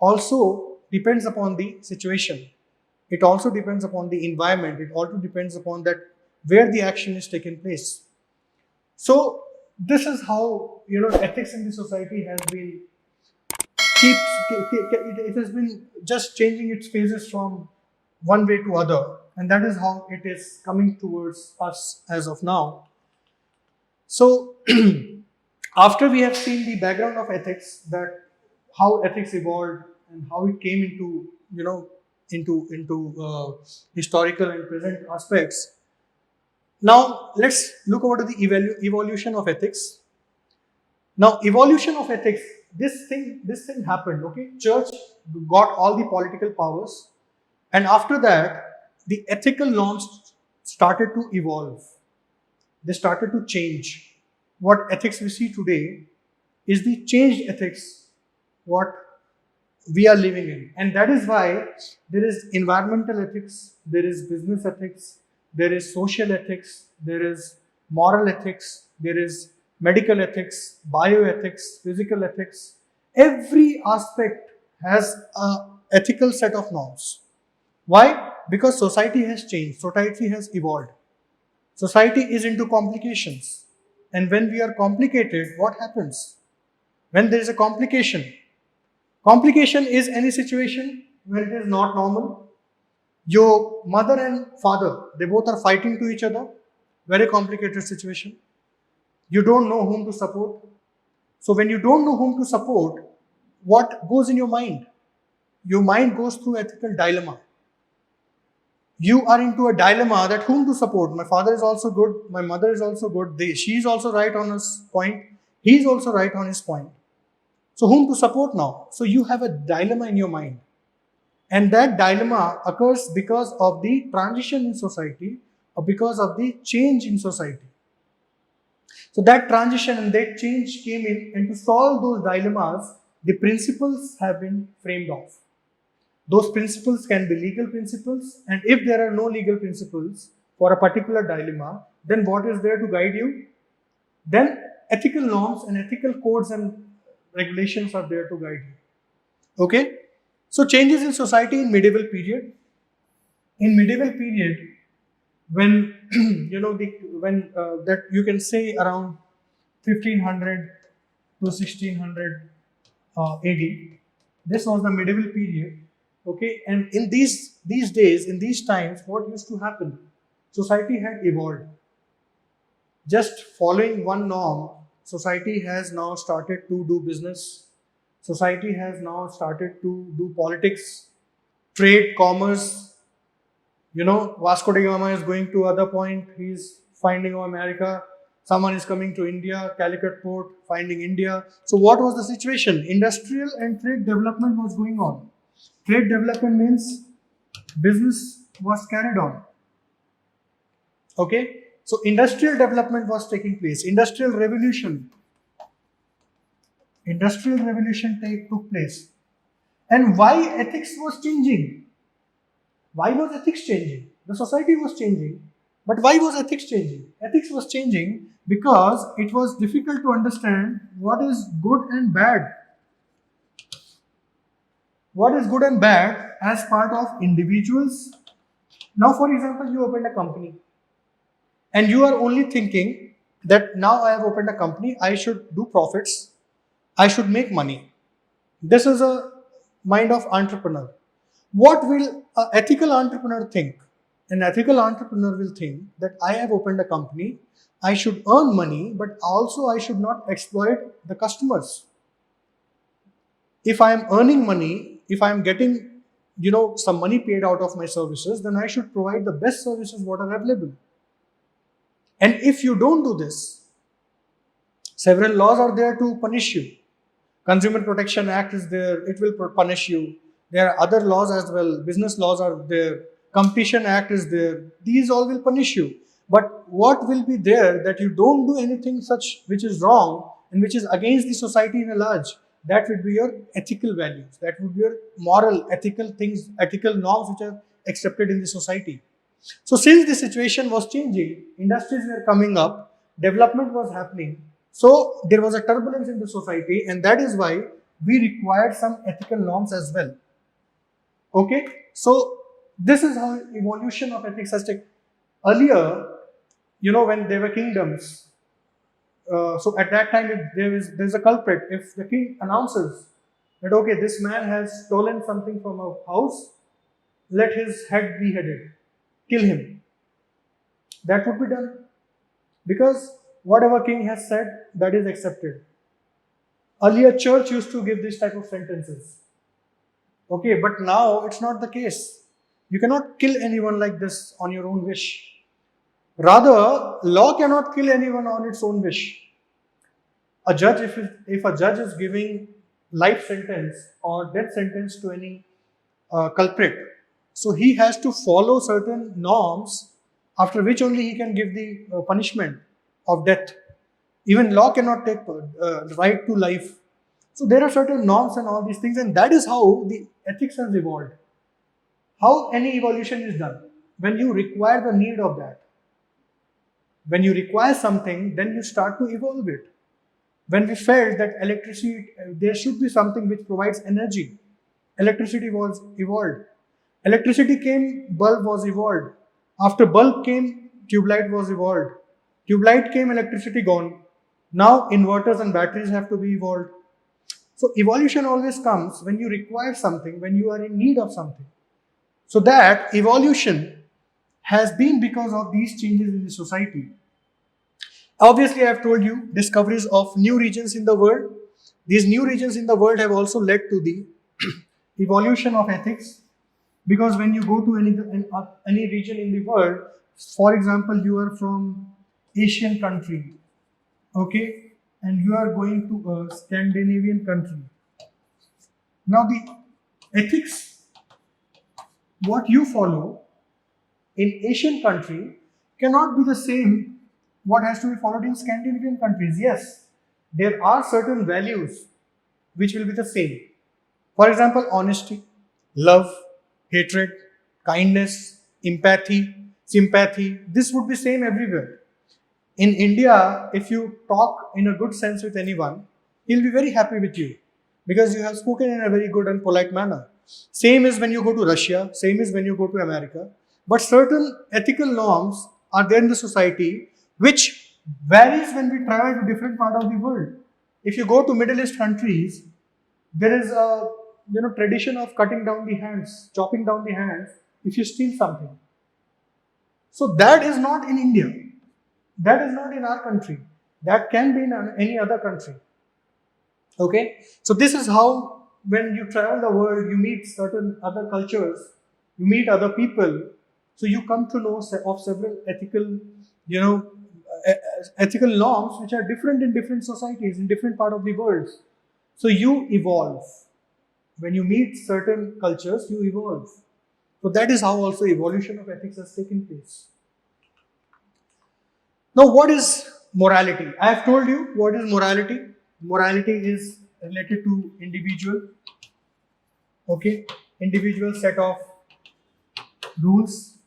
also depends upon the situation. It also depends upon the environment. It also depends upon that where the action is taking place. So this is how ethics in the society has been it has been just changing its phases from one way to other, and that is how it is coming towards us as of now. So after we have seen the background of ethics, that how ethics evolved and how it came into historical and present aspects. Now let's look over to the evolution of ethics. Now evolution of ethics, this thing happened. Okay, church got all the political powers, and after that the ethical norms started to evolve. They started to change. What ethics we see today is the changed ethics what we are living in. And that is why there is environmental ethics, there is business ethics, there is social ethics, there is moral ethics, there is medical ethics, bioethics, physical ethics. Every aspect has a ethical set of norms. Why? Because society has changed, society has evolved. Society is into complications. And when we are complicated, what happens? When there is a complication is any situation where it is not normal. Your mother and father, they both are fighting to each other. Very complicated situation. You don't know whom to support. So when you don't know whom to support, what goes in your mind? Your mind goes through ethical dilemma. You are into a dilemma that whom to support. My father is also good, my mother is also good, she is also right on his point, he is also right on his point. So whom to support now? So you have a dilemma in your mind. And that dilemma occurs because of the transition in society or because of the change in society. So that transition and that change came in, and to solve those dilemmas, the principles have been framed off. Those principles can be legal principles, and if there are no legal principles for a particular dilemma, then what is there to guide you? Then ethical norms and ethical codes and regulations are there to guide you. Okay? So changes in society in medieval period. In medieval period, when that you can say around 1500 to 1600 AD, this was the medieval period. Okay, and in these days, in these times, what used to happen? Society had evolved. Just following one norm, society has now started to do business. Society has now started to do politics, trade, commerce. Vasco da Gama is going to other point. He's finding America. Someone is coming to India, Calicut port, finding India. So what was the situation? Industrial and trade development was going on. Trade development means business was carried on. Okay, so industrial development was taking place. Industrial revolution took place. And why ethics was changing? Why was ethics changing? The society was changing, but why was ethics changing? Ethics was changing because it was difficult to understand what is good and bad. What is good and bad as part of individuals. Now, for example, you opened a company and you are only thinking that now I have opened a company, I should do profits, I should make money. This is a mind of entrepreneur. What will an ethical entrepreneur think? An ethical entrepreneur will think that I have opened a company, I should earn money, but also I should not exploit the customers. If I am earning money, if I am getting some money paid out of my services, then I should provide the best services what are available. And if you don't do this, several laws are there to punish you. Consumer Protection Act is there, it will punish you. There are other laws as well, business laws are there, Competition Act is there. These all will punish you. But what will be there that you don't do anything such which is wrong and which is against the society in a large? That would be your ethical values. That would be your moral, ethical things, ethical norms which are accepted in the society. So since the situation was changing, industries were coming up, development was happening. So there was a turbulence in the society, and that is why we required some ethical norms as well. Okay, so this is how evolution of ethics has taken. Earlier, when there were kingdoms, so at that time there's a culprit. If the king announces that okay, this man has stolen something from a house, let his head be beheaded, kill him. That would be done because whatever king has said, that is accepted. Earlier, church used to give this type of sentences. Okay, but now it's not the case. You cannot kill anyone like this on your own wish. Rather, law cannot kill anyone on its own wish. A judge, if a judge is giving life sentence or death sentence to any culprit, so he has to follow certain norms after which only he can give the punishment of death. Even law cannot take right to life. So there are certain norms and all these things, and that is how the ethics has evolved. How any evolution is done? When you require the need of that. When you require something, then you start to evolve it. When we felt that electricity, there should be something which provides energy. Electricity was evolved. Electricity came, bulb was evolved. After bulb came, tube light was evolved. Tube light came, electricity gone. Now inverters and batteries have to be evolved. So evolution always comes when you require something, when you are in need of something. So that evolution has been because of these changes in the society. Obviously, I have told you discoveries of new regions in the world. These new regions in the world have also led to the evolution of ethics. Because when you go to any region in the world, for example, you are from Asian country, okay, and you are going to a Scandinavian country. Now the ethics, what you follow in Asian country cannot be the same what has to be followed in Scandinavian countries. Yes, there are certain values which will be the same. For example, honesty, love, hatred, kindness, empathy, sympathy. This would be same everywhere. In India, if you talk in a good sense with anyone, he'll be very happy with you because you have spoken in a very good and polite manner. Same is when you go to Russia, same is when you go to America. But certain ethical norms are there in the society which varies when we travel to different part of the world. If you go to Middle East countries, there is a tradition of cutting down the hands, chopping down the hands if you steal something. So that is not in India. That is not in our country. That can be in any other country. Okay? So this is how when you travel the world, you meet certain other cultures, you meet other people, so you come to know of several ethical, ethical norms which are different in different societies, in different part of the world. So you evolve. When you meet certain cultures, you evolve. So that is how also evolution of ethics has taken place. Now, what is morality? I have told you what is morality. Morality is related to individual, okay, individual set of rules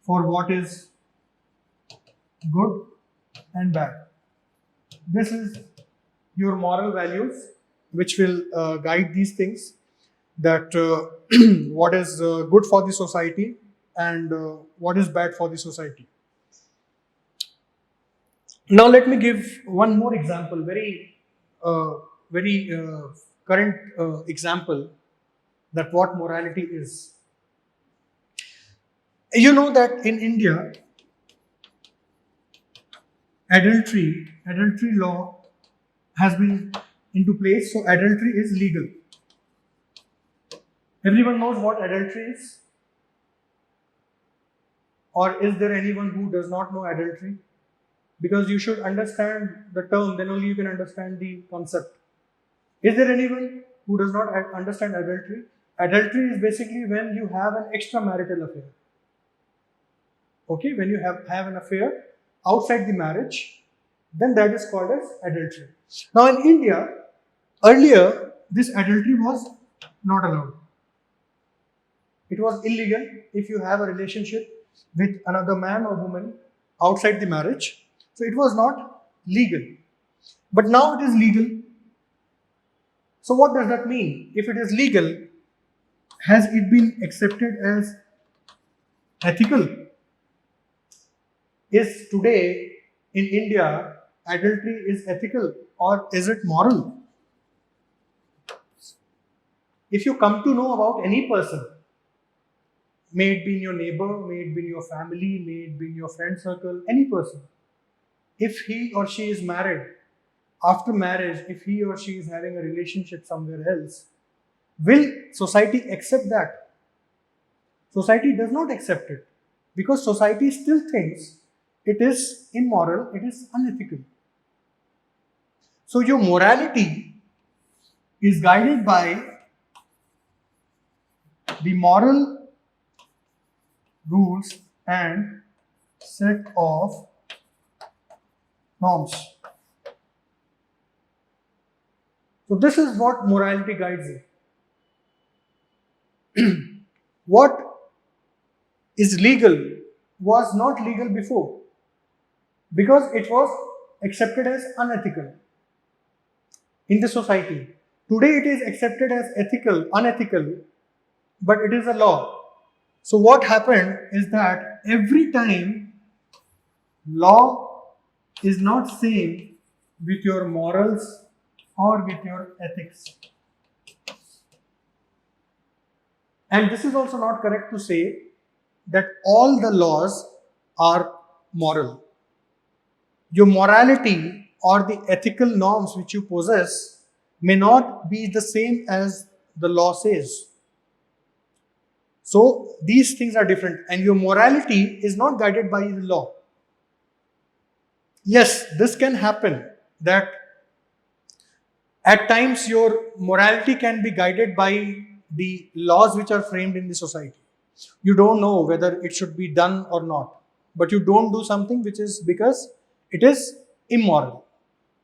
for what is good and bad. This is your moral values, which will guide these things. That what is good for the society and what is bad for the society. Now, let me give one more example, uh, very current example that what morality is. You know that in India, adultery law has been into place, so adultery is legal. Everyone knows what adultery is, or is there anyone who does not know adultery? Because you should understand the term, then only you can understand the concept. Is there anyone who does not understand adultery? Adultery is basically when you have an extramarital affair. Okay, when you have an affair outside the marriage, then that is called as adultery. Now in India, earlier this adultery was not allowed. It was illegal if you have a relationship with another man or woman outside the marriage. So it was not legal. But now it is legal. So what does that mean? If it is legal, has it been accepted as ethical? Is today in India adultery is ethical or is it moral? If you come to know about any person, may it be in your neighbor, may it be in your family, may it be in your friend circle, any person, if he or she is married, after marriage, if he or she is having a relationship somewhere else, will society accept that? Society does not accept it because society still thinks it is immoral, it is unethical. So your morality is guided by the moral rules and set of norms. So this is what morality guides you. What is legal was not legal before because it was accepted as unethical in the society. Today it is accepted as unethical, but it is a law. So what happened is that every time law is not same with your morals or with your ethics. And this is also not correct to say that all the laws are moral. Your morality or the ethical norms which you possess may not be the same as the law says. So these things are different, and your morality is not guided by the law. Yes, this can happen that at times your morality can be guided by the laws which are framed in the society. You don't know whether it should be done or not, but you don't do something which is because it is immoral,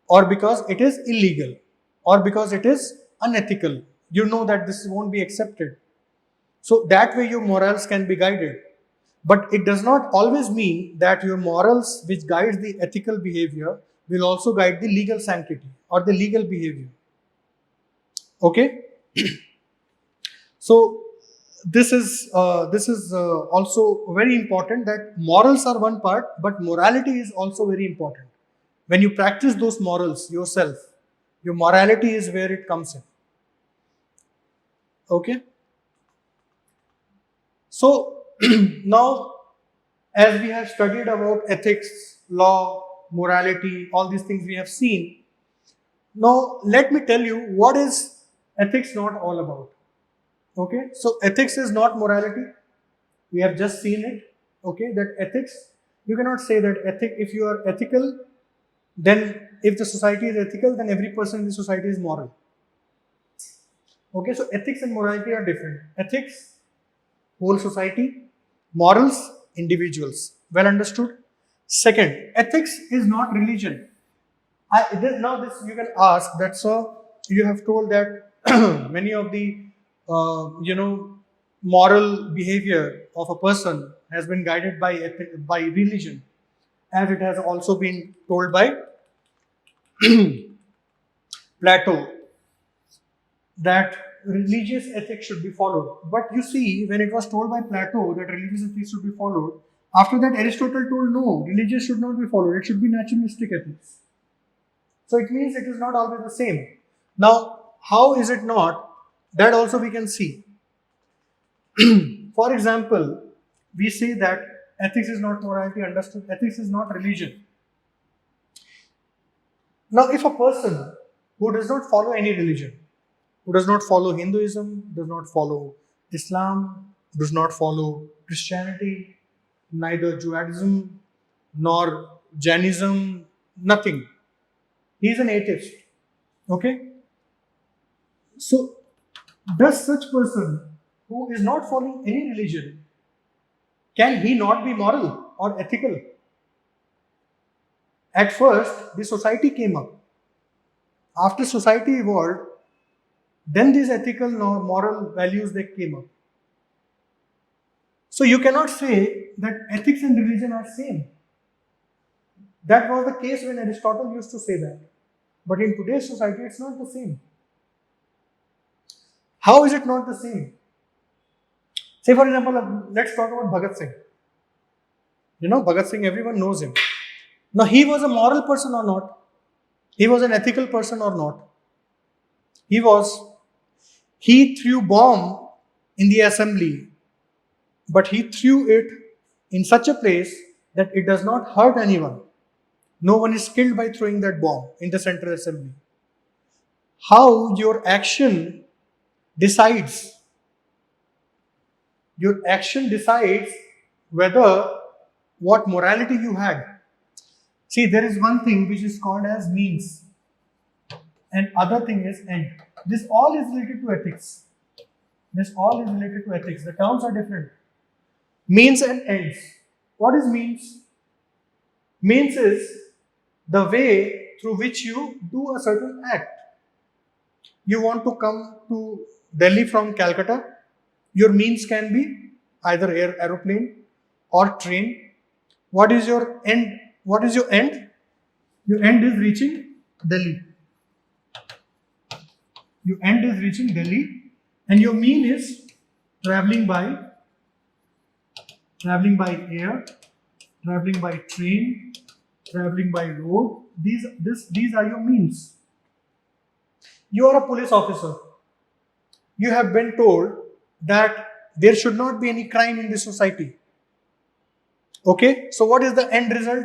or because it is illegal, or because it is unethical. You know that this won't be accepted. So that way your morals can be guided. But it does not always mean that your morals, which guides the ethical behavior, will also guide the legal sanctity or the legal behavior. Okay? So this is also very important, that morals are one part, but morality is also very important. When you practice those morals yourself, your morality is where it comes in. Okay? So now, as we have studied about ethics, law, morality, all these things we have seen. Now let me tell you what is ethics not all about. Okay, so ethics is not morality. We have just seen it. Okay, that ethics You cannot say that if you are ethical, then if the society is ethical, then every person in the society is moral. Okay, so ethics and morality are different. Ethics, whole society; morals, individuals. Well understood? Second, ethics is not religion. Now this you can ask that, so you have told that many of the moral behavior of a person has been guided by religion, as it has also been told by Plato that religious ethics should be followed. But you see, when it was told by Plato that religious ethics should be followed, after that Aristotle told no, religious should not be followed. It should be naturalistic ethics. So it means it is not always the same. Now, how is it not? That also we can see. For example, we say that ethics is not morality understood, ethics is not religion. Now, if a person who does not follow any religion, who does not follow Hinduism, does not follow Islam, does not follow Christianity, neither Judaism nor Jainism, nothing. He is an atheist. Okay? So, does such person who is not following any religion, can he not be moral or ethical? At first, the society came up. After society evolved, then these ethical nor moral values they came up. So you cannot say that ethics and religion are same. That was the case when Aristotle used to say that. But in today's society, it's not the same. How is it not the same? Say, for example, let's talk about Bhagat Singh. You know, Bhagat Singh, everyone knows him. Now, he was a moral person or not? He was an ethical person or not? He was. He threw bomb in the assembly, but he threw it in such a place that it does not hurt anyone. No one is killed by throwing that bomb in the central assembly. How your action decides. Your action decides whether what morality you had. See, there is one thing which is called as means, and other thing is end. This all is related to ethics. This all is related to ethics. The terms are different. Means and ends. What is means? Means is the way through which you do a certain act. You want to come to Delhi from Calcutta. Your means can be either aeroplane or train. What is your end? What is your end? Your end is reaching Delhi. Your end is reaching Delhi, and your mean is traveling by air, traveling by train, traveling by road. These are your means. You are a police officer. You have been told that there should not be any crime in this society. Okay, so what is the end result?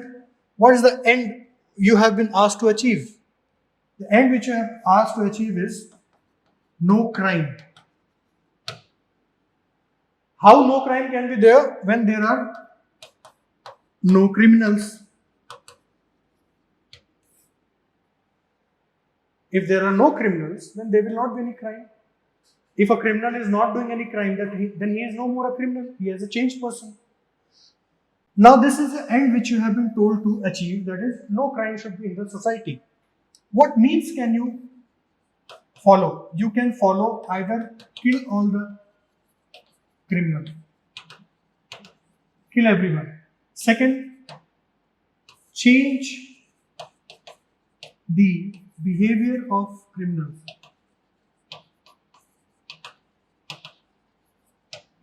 What is the end you have been asked to achieve? The end which you have asked to achieve is no crime. How no crime can be there when there are no criminals? If there are no criminals, then there will not be any crime. If a criminal is not doing any crime, then he is no more a criminal. He is a changed person. Now, this is the end which you have been told to achieve, that is, no crime should be in the society. What means can you follow? You can follow either kill all the criminals, kill everyone. Second, change the behavior of criminals.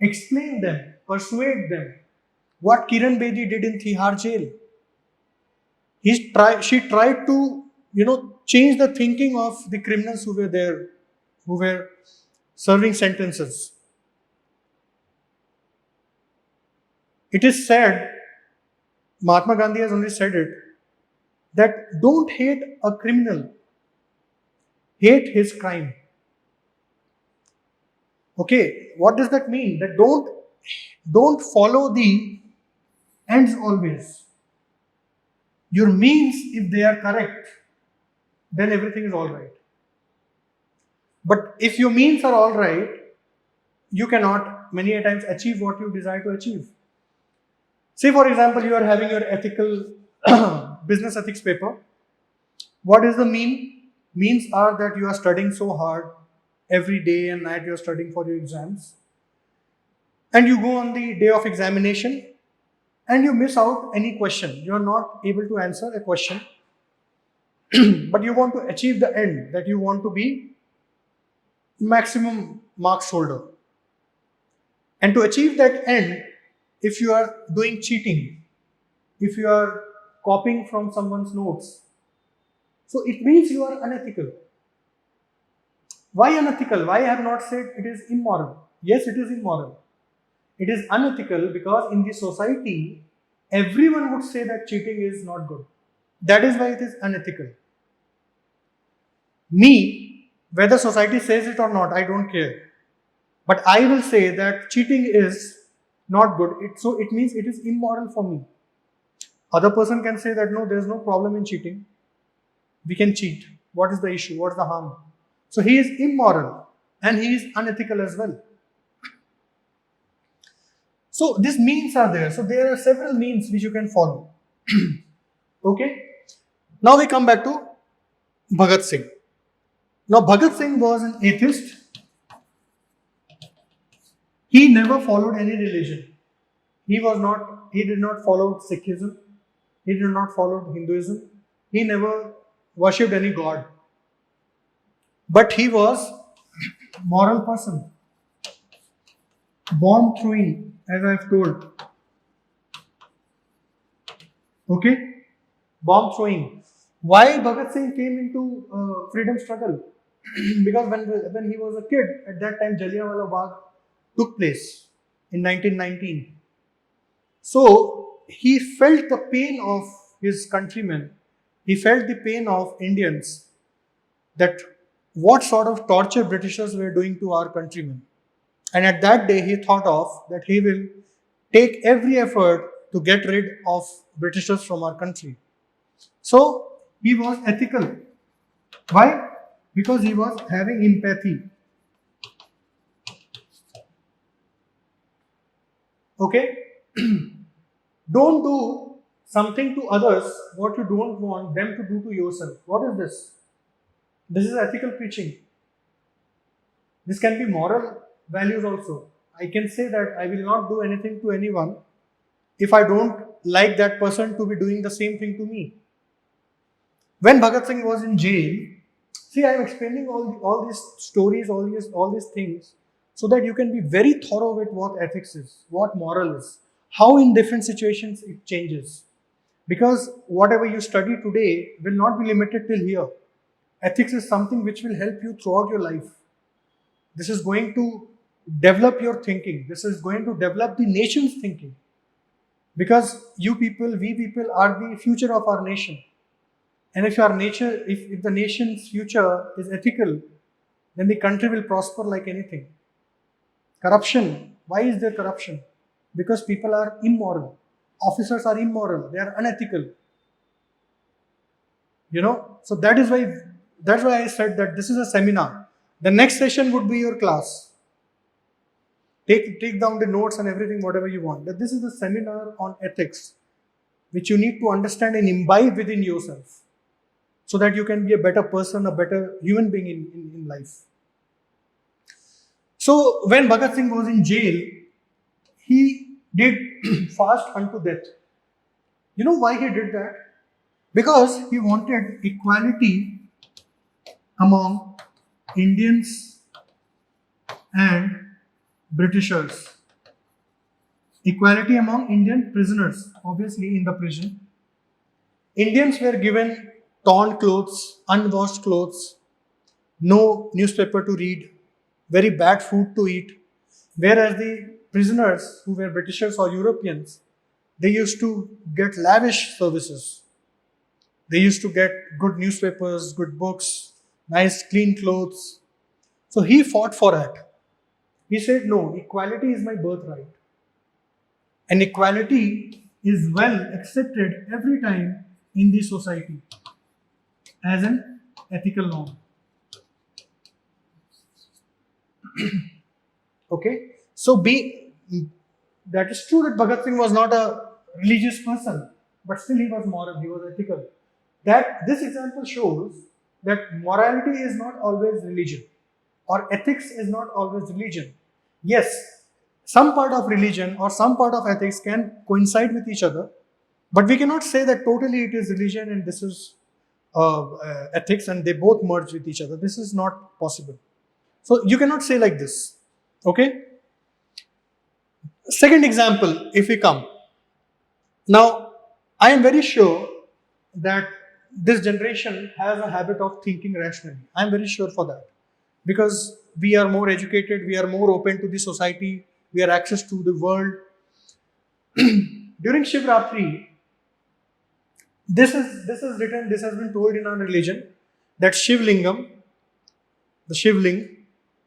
Explain them, persuade them. What Kiran Bedi did in Tihar jail. She tried to, change the thinking of the criminals who were there, who were serving sentences. It is said, Mahatma Gandhi has only said it, that don't hate a criminal, hate his crime. Okay, what does that mean? That don't follow the ends always. Your means, if they are correct, then everything is all right. But if your means are all right, you cannot many a times achieve what you desire to achieve. Say, for example, you are having your ethical business ethics paper. What is the mean? Means are that you are studying so hard every day and night, you are studying for your exams, and you go on the day of examination and you miss out any question. You are not able to answer a question, but you want to achieve the end, that you want to be maximum marks holder. And to achieve that end, if you are doing cheating, if you are copying from someone's notes, so it means you are unethical. Why unethical? Why I have not said it is immoral? Yes, it is immoral. It is unethical because in the society, everyone would say that cheating is not good. That is why it is unethical. Me, whether society says it or not, I don't care. But I will say that cheating is not good. So it means it is immoral for me. Other person can say that no, there is no problem in cheating. We can cheat. What is the issue? What is the harm? So he is immoral and he is unethical as well. So these means are there. So there are several means which you can follow. Okay. Now we come back to Bhagat Singh. Now Bhagat Singh was an atheist. He never followed any religion. He did not follow Sikhism. He did not follow Hinduism. He never worshipped any god. But he was moral person. Bomb throwing, as I have told. Okay? Bomb throwing. Why Bhagat Singh came into freedom struggle? Because when he was a kid, at that time Jallianwala Bagh took place in 1919. So he felt the pain of his countrymen. He felt the pain of Indians, that what sort of torture Britishers were doing to our countrymen. And at that day, he thought of that he will take every effort to get rid of Britishers from our country. So he was ethical. Why? Because he was having empathy. Okay? Don't do something to others what you don't want them to do to yourself. What is this? This is ethical preaching. This can be moral values also. I can say that I will not do anything to anyone if I don't like that person to be doing the same thing to me. When Bhagat Singh was in jail, see, I am explaining all these stories, all these things, so that you can be very thorough with what ethics is, what moral is, how in different situations it changes. Because whatever you study today will not be limited till here. Ethics is something which will help you throughout your life. This is going to develop your thinking. This is going to develop the nation's thinking. Because you people, we people are the future of our nation. And if the nation's future is ethical, then the country will prosper like anything. Corruption. Why is there corruption? Because people are immoral. Officers are immoral. They are unethical. So that's why I said that this is a seminar. The next session would be your class. Take down the notes and everything, whatever you want. That this is a seminar on ethics, which you need to understand and imbibe within yourself, so that you can be a better person, a better human being in life. So when Bhagat Singh was in jail, he did fast unto death. You know why he did that? Because he wanted equality among Indians and Britishers. Equality among Indian prisoners, obviously in the prison. Indians were given torn clothes, unwashed clothes, no newspaper to read, very bad food to eat. Whereas the prisoners who were Britishers or Europeans, they used to get lavish services. They used to get good newspapers, good books, nice clean clothes. So he fought for it. He said, no, equality is my birthright. And equality is well accepted every time in the society as an ethical norm. Okay, so that is true that Bhagat Singh was not a religious person, but still he was moral, he was ethical. That this example shows that morality is not always religion, or ethics is not always religion. Yes, some part of religion or some part of ethics can coincide with each other, but we cannot say that totally it is religion and this is ethics and they both merge with each other. This is not possible. So you cannot say like this. Okay? Second example, if we come. Now, I am very sure that this generation has a habit of thinking rationally. I am very sure for that. Because we are more educated, we are more open to the society, we have access to the world. During Shivratri, this is written, this has been told in our religion that Shivlingam, the Shivling,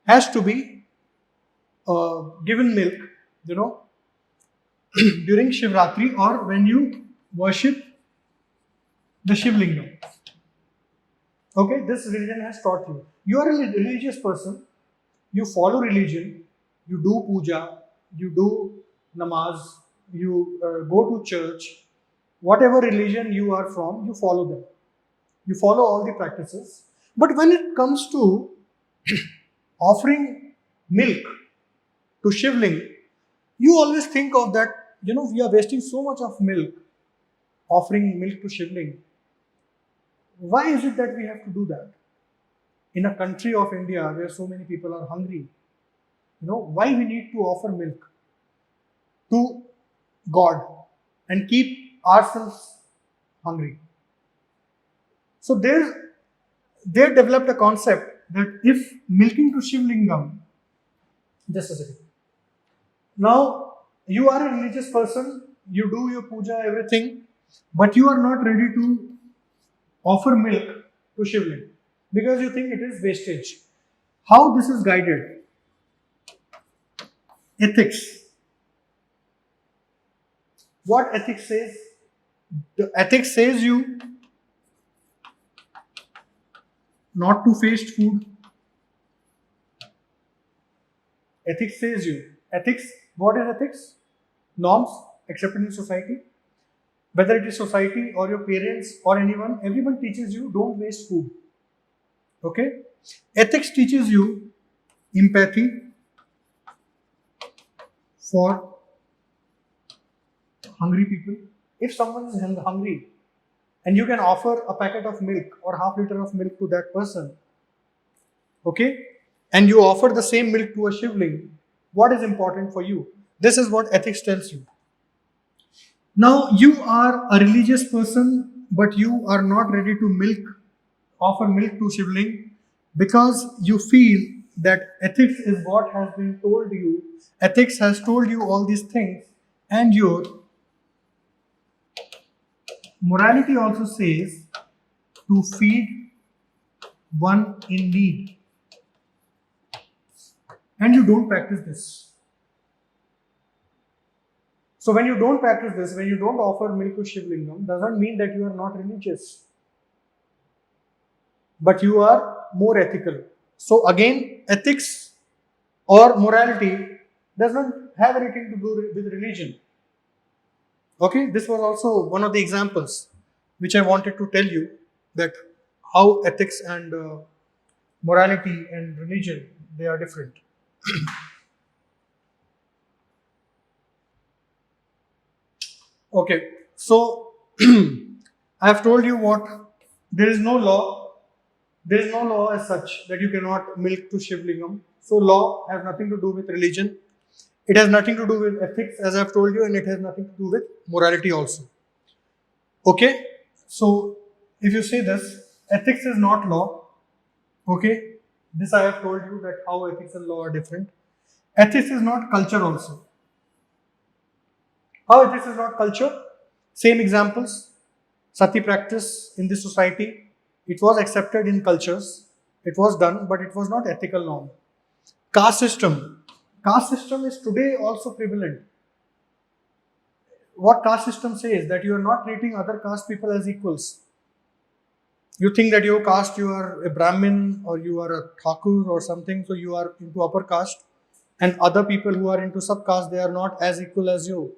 has to be given milk, you know, during Shivratri or when you worship the Shivlingam. Okay, this religion has taught you. You are a religious person, you follow religion, you do puja, you do namaz, you go to church, whatever religion you are from, you follow them. You follow all the practices. But when it comes to offering milk to Shivling, you always think of that, we are wasting so much of milk offering milk to Shivling. Why is it that we have to do that? In a country of India where so many people are hungry, why we need to offer milk to God and keep ourselves hungry? So they developed a concept that if milking to Shivlingam, just a second. Now you are a religious person, you do your puja, everything, but you are not ready to offer milk to Shivling because you think it is wastage. How this is guided? Ethics. What ethics says? The ethics says you not to waste food. Ethics says you. Ethics, what is ethics? Norms accepted in society. Whether it is society or your parents or anyone, everyone teaches you don't waste food. Okay? Ethics teaches you empathy for hungry people. If someone is hungry and you can offer a packet of milk or half liter of milk to that person, okay, and you offer the same milk to a Shivling, what is important for you? This is what ethics tells you. Now you are a religious person, but you are not ready to offer milk to Shivling because you feel that ethics is what has been told you. Ethics has told you all these things, and your morality also says to feed one in need. And you don't practice this. So when you don't practice this, when you don't offer milk to Shivlingam, doesn't mean that you are not religious. But you are more ethical. So again, ethics or morality does not have anything to do with religion. Okay, this was also one of the examples which I wanted to tell you that how ethics and morality and religion, they are different. Okay, so I have told you what there is no law. There is no law as such that you cannot milk to Shivlingam. So law has nothing to do with religion. It has nothing to do with ethics, as I have told you, and it has nothing to do with morality also. Okay, so if you say this, ethics is not law. Okay, this I have told you that how ethics and law are different. Ethics is not culture also. How ethics is not culture? Same examples. Sati practice in this society, it was accepted in cultures. It was done, but it was not ethical norm. Caste system. Caste system is today also prevalent. what caste system says, that you are not treating other caste people as equals. You think that your caste, you are a Brahmin or you are a Thakur or something, so you are into upper caste, and other people who are into sub caste, they are not as equal as you.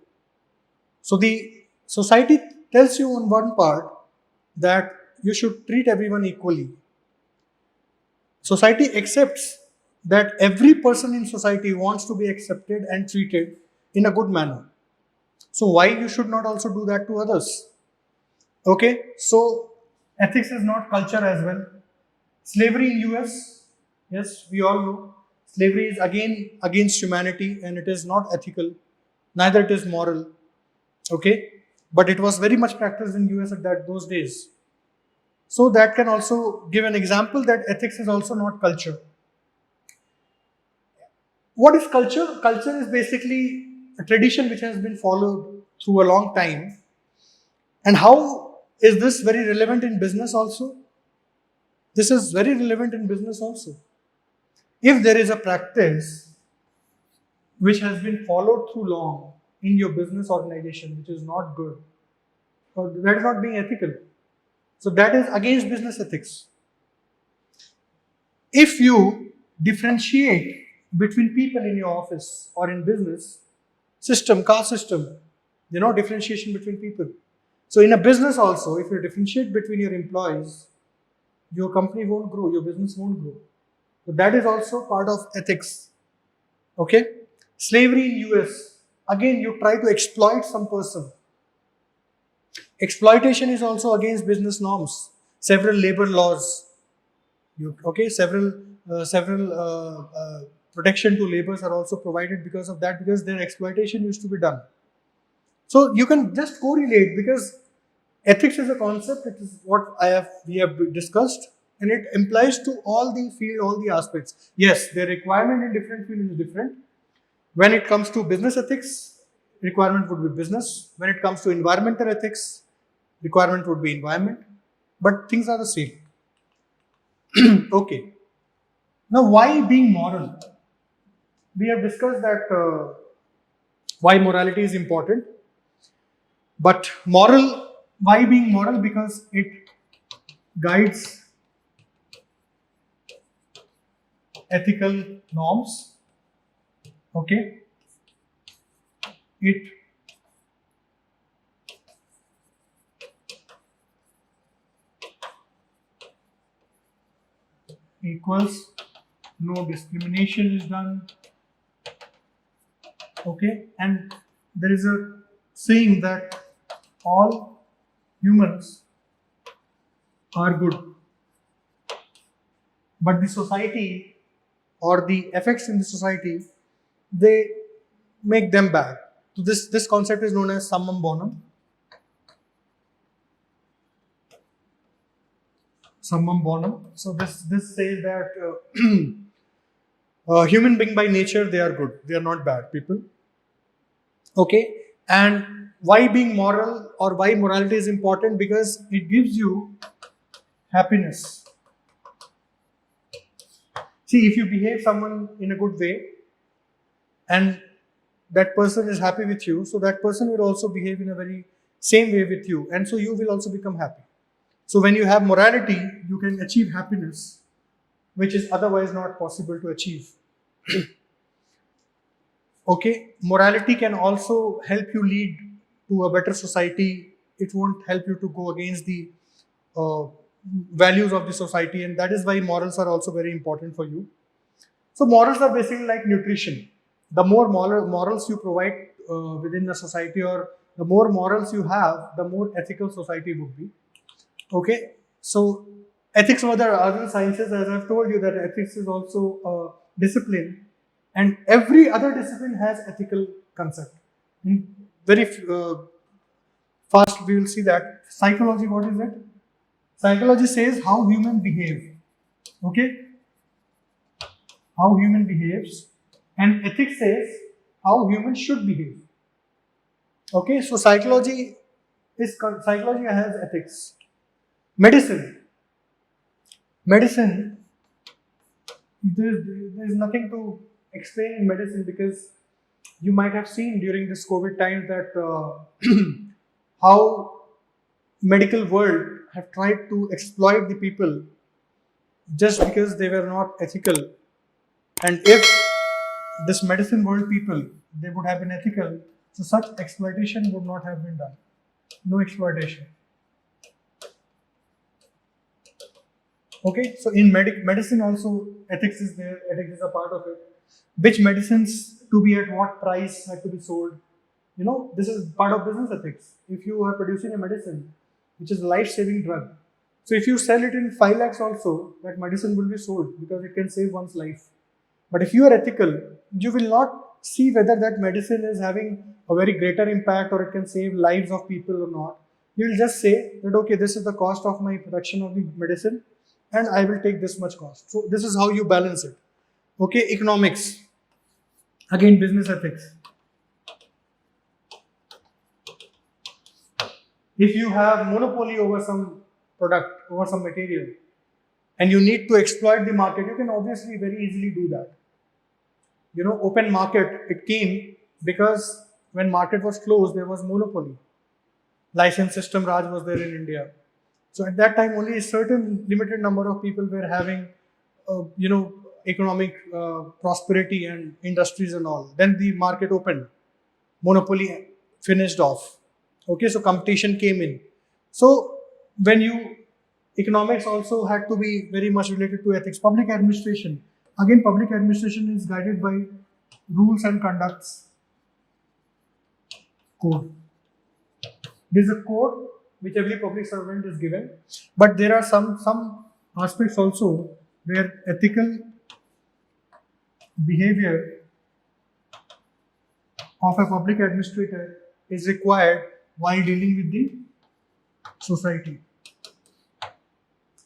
So the society tells you on one part that you should treat everyone equally. Society accepts that every person in society wants to be accepted and treated in a good manner. So why you should not also do that to others? Okay, so ethics is not culture as well. Slavery in US, yes, we all know. Slavery is again against humanity and it is not ethical, neither it is moral. Okay, but it was very much practiced in US at those days. So that can also give an example that ethics is also not culture. What is culture? Culture is basically a tradition which has been followed through a long time. And how is this very relevant in business also? This is very relevant in business also. If there is a practice which has been followed through long in your business organization, which is not good, or that is not being ethical. So that is against business ethics. If you differentiate between people in your office or in business system, caste system, differentiation between people. So in a business also, if you differentiate between your employees, your company won't grow, your business won't grow. So that is also part of ethics. Okay? Slavery in US. Again, you try to exploit some person. Exploitation is also against business norms. Several labor laws. Several protection to laborers are also provided because of that, because their exploitation used to be done. So you can just correlate, because ethics is a concept. It is what we have discussed, and it implies to all the field, all the aspects. Yes, the requirement in different fields is different. When it comes to business ethics, requirement would be business. When it comes to environmental ethics, requirement would be environment. But things are the same. Okay. Now, why being moral? We have discussed that why morality is important. But moral, why being moral? Because it guides ethical norms. Okay. It equals no discrimination is done. Okay, and there is a saying that all humans are good, but the society or the effects in the society, they make them bad. So this concept is known as summum bonum. Summum bonum. So this says that human being by nature, they are good. They are not bad people. Okay, and why being moral or why morality is important? Because it gives you happiness. See, if you behave someone in a good way and that person is happy with you, so that person will also behave in a very same way with you, and so you will also become happy. So when you have morality, you can achieve happiness, which is otherwise not possible to achieve. Okay, morality can also help you lead to a better society. It won't help you to go against the uh, values of the society, and that is why morals are also very important for you. So morals are basically like nutrition. The more morals you provide within the society, or the more morals you have, the more ethical society would be. Okay, so ethics over the other sciences, as I've told you, that ethics is also a discipline, and every other discipline has ethical concept. In very fast, we will see that. Psychology, what is it? Psychology says how human behave. Okay, how human behaves, and ethics says how humans should behave. Okay, so psychology has ethics. Medicine, medicine. There is nothing to explain in medicine, because You might have seen during this COVID time that how medical world have tried to exploit the people just because they were not ethical. And if this medicine world people, they would have been ethical, so such exploitation would not have been done. No exploitation. Okay, so in medicine also ethics is there, ethics is a part of it. Which medicines to be at what price had to be sold. This is part of business ethics. If you are producing a medicine which is a life-saving drug, so if you sell it in 5 lakhs also, that medicine will be sold because it can save one's life. But if you are ethical, you will not see whether that medicine is having a very greater impact or it can save lives of people or not. You will just say that, okay, this is the cost of my production of the medicine and I will take this much cost. So this is how you balance it. Okay, economics. Again, business ethics. If you have monopoly over some product, over some material, and you need to exploit the market, you can obviously very easily do that. Open market, it came because when market was closed, there was monopoly. License system Raj was there in India. So at that time, only a certain limited number of people were having, economic prosperity and industries and all. Then the market opened. Monopoly finished off. Okay, so competition came in. So economics also had to be very much related to ethics. Public administration. Again, public administration is guided by rules and conducts. Code. There's a code which every public servant is given, but there are some aspects also where ethical behavior of a public administrator is required while dealing with the society.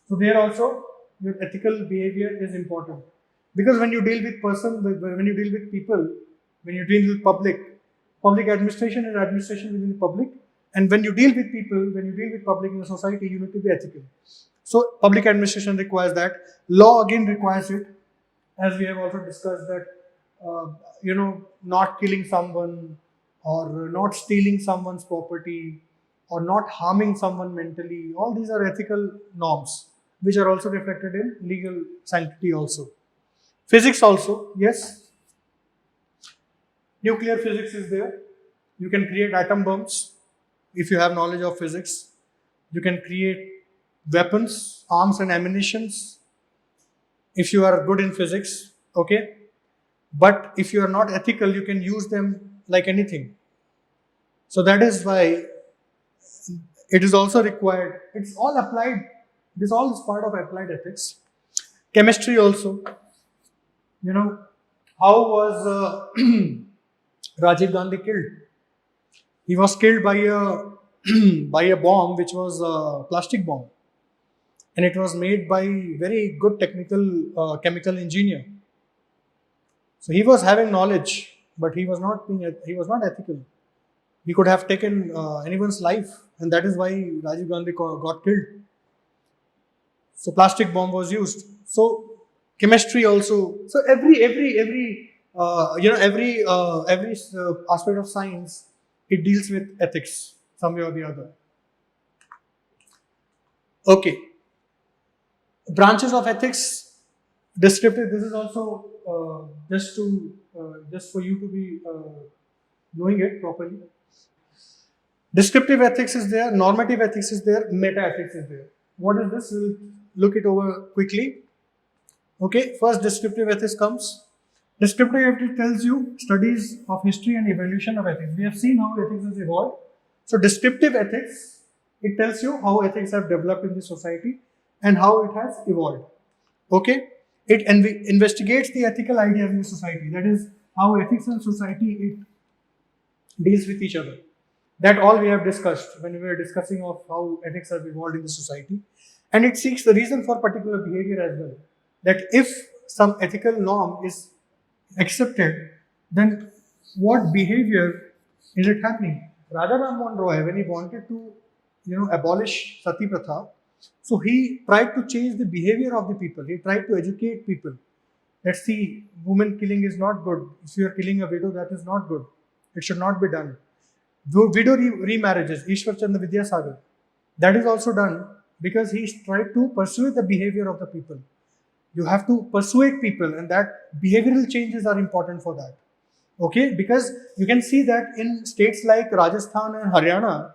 So there also your ethical behavior is important, because when you deal with when you deal with people, when you deal with public administration is administration within the public, and when you deal with people, when you deal with public in the society, you need to be ethical. So public administration requires that. Law again requires it, as we have also discussed that not killing someone or not stealing someone's property or not harming someone mentally. All these are ethical norms which are also reflected in legal sanctity also. Physics also, yes. Nuclear physics is there. You can create atom bombs if you have knowledge of physics. You can create weapons, arms and ammunitions if you are good in physics, okay? But if you are not ethical, you can use them like anything. So that is why it is also required. It's all applied. This all is part of applied ethics. Chemistry also. How was Rajiv Gandhi killed? He was killed by a by a bomb which was a plastic bomb, and it was made by very good technical chemical engineer. So he was having knowledge, but he was not ethical. He could have taken anyone's life, and that is why Rajiv Gandhi got killed. So plastic bomb was used. So chemistry also. So every aspect of science, it deals with ethics some way or the other. Okay. Branches of ethics. Descriptive. This is also just for you to be knowing it properly. Descriptive ethics is there, normative ethics is there, meta ethics is there. What is this? We'll look it over quickly. Okay, first descriptive ethics comes. Descriptive ethics tells you studies of history and evolution of ethics. We have seen how ethics has evolved. So descriptive ethics, it tells you how ethics have developed in the society and how it has evolved. Okay, it investigates the ethical ideas in the society. That is how ethics and society it deals with each other. That all we have discussed when we were discussing of how ethics have evolved in the society. And it seeks the reason for particular behavior as well. That if some ethical norm is accepted, then what behavior is it happening? Radha Ram Mohan Roy, when he wanted to abolish Sati Pratha, so he tried to change the behavior of the people. He tried to educate people. Let's see, woman killing is not good. If you are killing a widow, that is not good. It should not be done. Widow remarriages, Ishwar Chandra Vidyasagar, that is also done because he tried to persuade the behavior of the people. You have to persuade people, and that behavioral changes are important for that. Okay, because you can see that in states like Rajasthan and Haryana,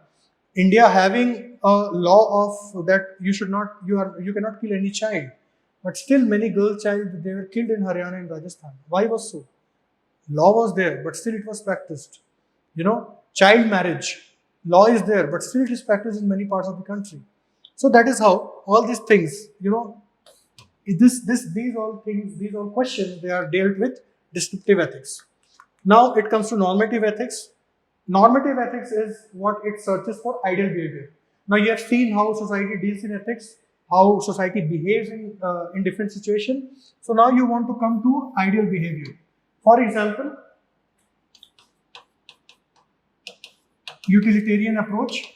India having a law of that you cannot kill any child, but still many girl child they were killed in Haryana and Rajasthan. Why was so? Law was there, but still it was practiced. Child marriage law is there, but still it is practiced in many parts of the country. So that is how all these things, these all questions, they are dealt with descriptive ethics. Now it comes to normative ethics. Normative ethics is what it searches for ideal behavior. Now you have seen how society deals in ethics, how society behaves in different situations. So now you want to come to ideal behavior. For example, utilitarian approach.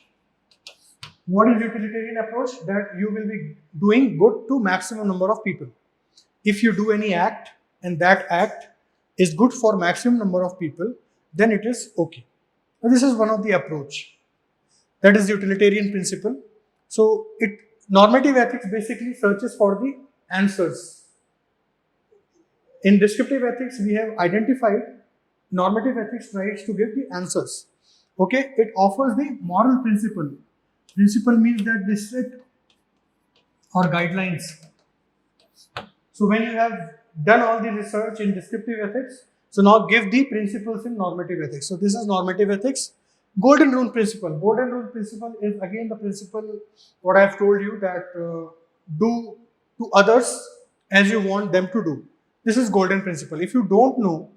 What is utilitarian approach? That you will be doing good to maximum number of people. If you do any act and that act is good for maximum number of people, then it is okay. Now, this is one of the approach. That is utilitarian principle. So normative ethics basically searches for the answers. In descriptive ethics, we have identified normative ethics tries to give the answers. Okay, it offers the moral principle. Principle means that they set or guidelines. So when you have done all the research in descriptive ethics, so now give the principles in normative ethics. So this is normative ethics. Golden rule principle. Golden rule principle is again the principle what I have told you that do to others as you want them to do. This is golden principle. If you don't know,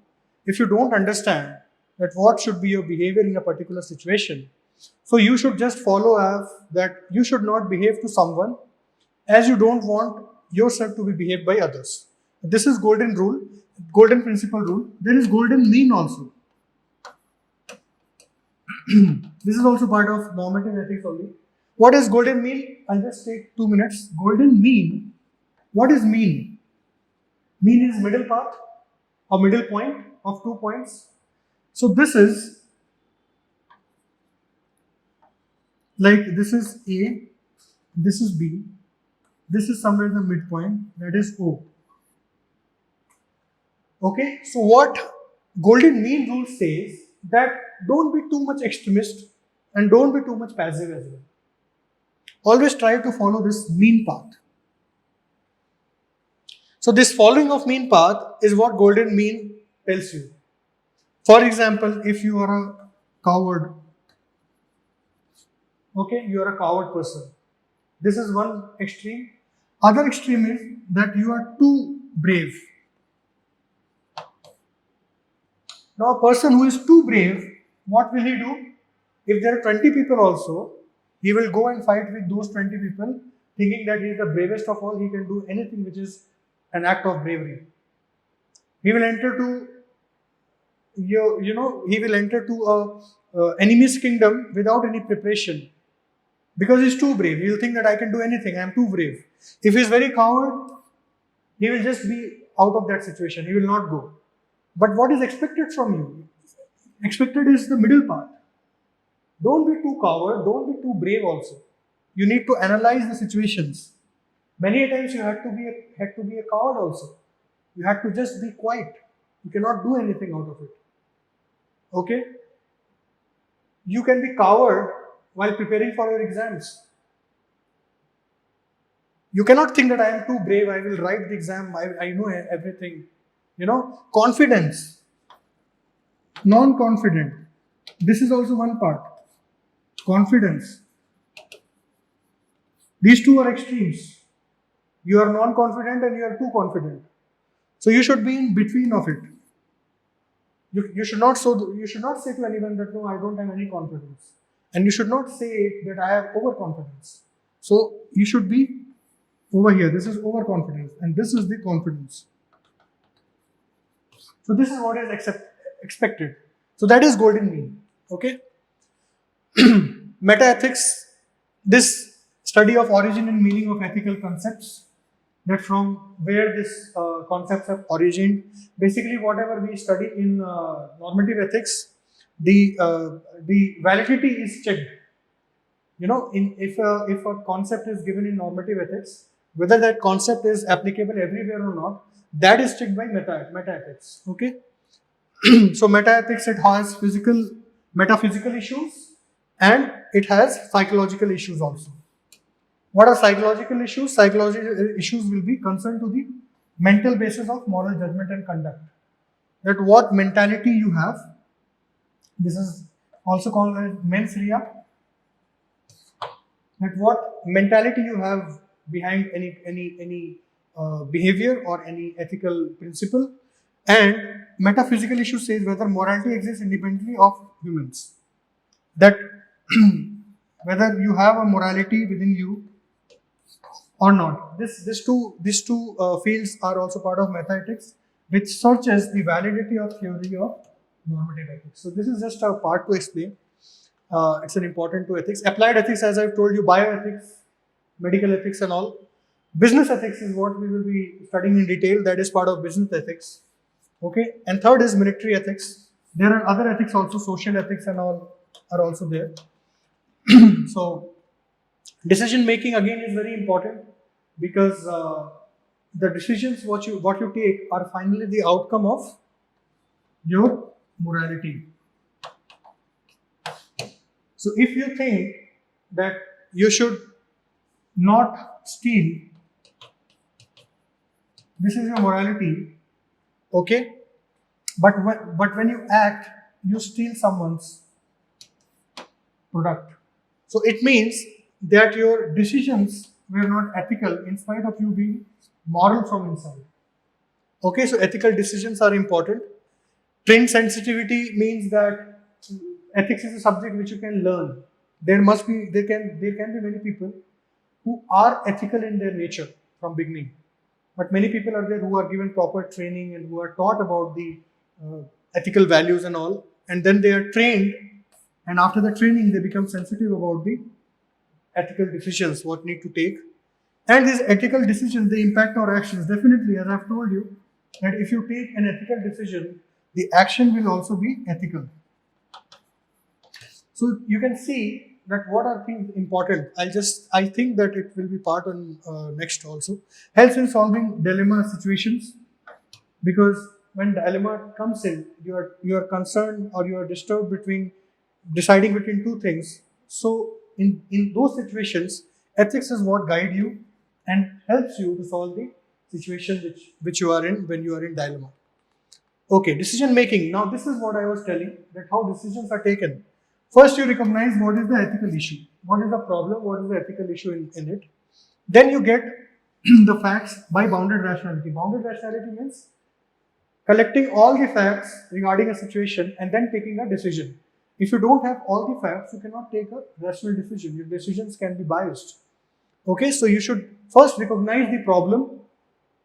if you don't understand that what should be your behavior in a particular situation, so you should just follow that you should not behave to someone as you don't want yourself to be behaved by others. This is golden rule, golden principle rule. There is golden mean also. This is also part of normative ethics only. What is golden mean? I'll just take 2 minutes. Golden mean. What is mean? Mean is middle path or middle point of 2 points. So this is like this is A, this is B, this is somewhere in the midpoint, that is O. Okay, so what golden mean rule says that don't be too much extremist and don't be too much passive as well. Always try to follow this mean path. So this following of mean path is what golden mean tells you. For example, if you are a coward, okay, you are a coward person. This is one extreme. Other extreme is that you are too brave. Now a person who is too brave, what will he do? If there are 20 people also, he will go and fight with those 20 people, thinking that he is the bravest of all, he can do anything which is an act of bravery. He will enter to he will enter to a enemy's kingdom without any preparation. Because he's too brave. He will think that I can do anything, I am too brave. If he is very coward, he will just be out of that situation. He will not go. But what is expected from you? Expected is the middle path. Don't be too coward, don't be too brave also. You need to analyze the situations. Many times you had to be a coward also. You had to just be quiet. You cannot do anything out of it. Okay? You can be coward while preparing for your exams. You cannot think that I am too brave, I will write the exam, I know everything. Confidence. Non-confident. This is also one part. Confidence. These two are extremes. You are non-confident and you are too confident. So you should be in between of it. You should not say to anyone that no, I don't have any confidence. And you should not say that I have overconfidence. So you should be over here. This is overconfidence and this is the confidence. So this is what is expected. So that is golden mean. Okay. Meta ethics. This study of origin and meaning of ethical concepts. that from where this concepts have originated. Basically, whatever we study in normative ethics, the validity is checked. You know, if a concept is given in normative ethics, whether that concept is applicable everywhere or not, that is checked by meta ethics. Okay, so meta ethics, it has metaphysical issues, and it has psychological issues also. What are psychological issues? Psychological issues will be concerned to the mental basis of moral judgment and conduct. That what mentality you have. This is also called as mens rea. That what mentality you have behind any behavior or any ethical principle. And metaphysical issue says whether morality exists independently of humans. That whether you have a morality within you or not. These two fields are also part of metaethics, which searches the validity of theory of normative ethics. So this is just a part to explain. It's an important to ethics. Applied ethics, as I've told you, bioethics, medical ethics, and all. Business ethics is what we will be studying in detail. That is part of business ethics. Okay, and third is military ethics. There are other ethics also, social ethics and all are also there. So decision making again is very important because the decisions what you take are finally the outcome of your morality. So if you think that you should not steal, this is your morality, okay? But when you act, you steal someone's product. So it means that your decisions were not ethical in spite of you being moral from inside. Okay, so ethical decisions are important. Trained sensitivity means that ethics is a subject which you can learn. There can be many people who are ethical in their nature from beginning, but many people are there who are given proper training and who are taught about the ethical values and all, and then they are trained, and after the training they become sensitive about the ethical decisions what need to take. And these ethical decisions, they impact our actions. Definitely, as I've told you, that if you take an ethical decision, the action will also be ethical. So you can see that what are things important. I think that it will be part on next also. Helps in solving dilemma situations, because when dilemma comes in, you are concerned or you are disturbed between deciding between two things. So in those situations, ethics is what guide you and helps you to solve the situation which you are in when you are in dilemma. Okay, decision making. Now this is what I was telling, that how decisions are taken. First, you recognize what is the ethical issue, what is the problem, what is the ethical issue in it. Then you get the facts by bounded rationality. Bounded rationality means collecting all the facts regarding a situation and then taking a decision. If you don't have all the facts, you cannot take a rational decision. Your decisions can be biased. Okay, so you should first recognize the problem.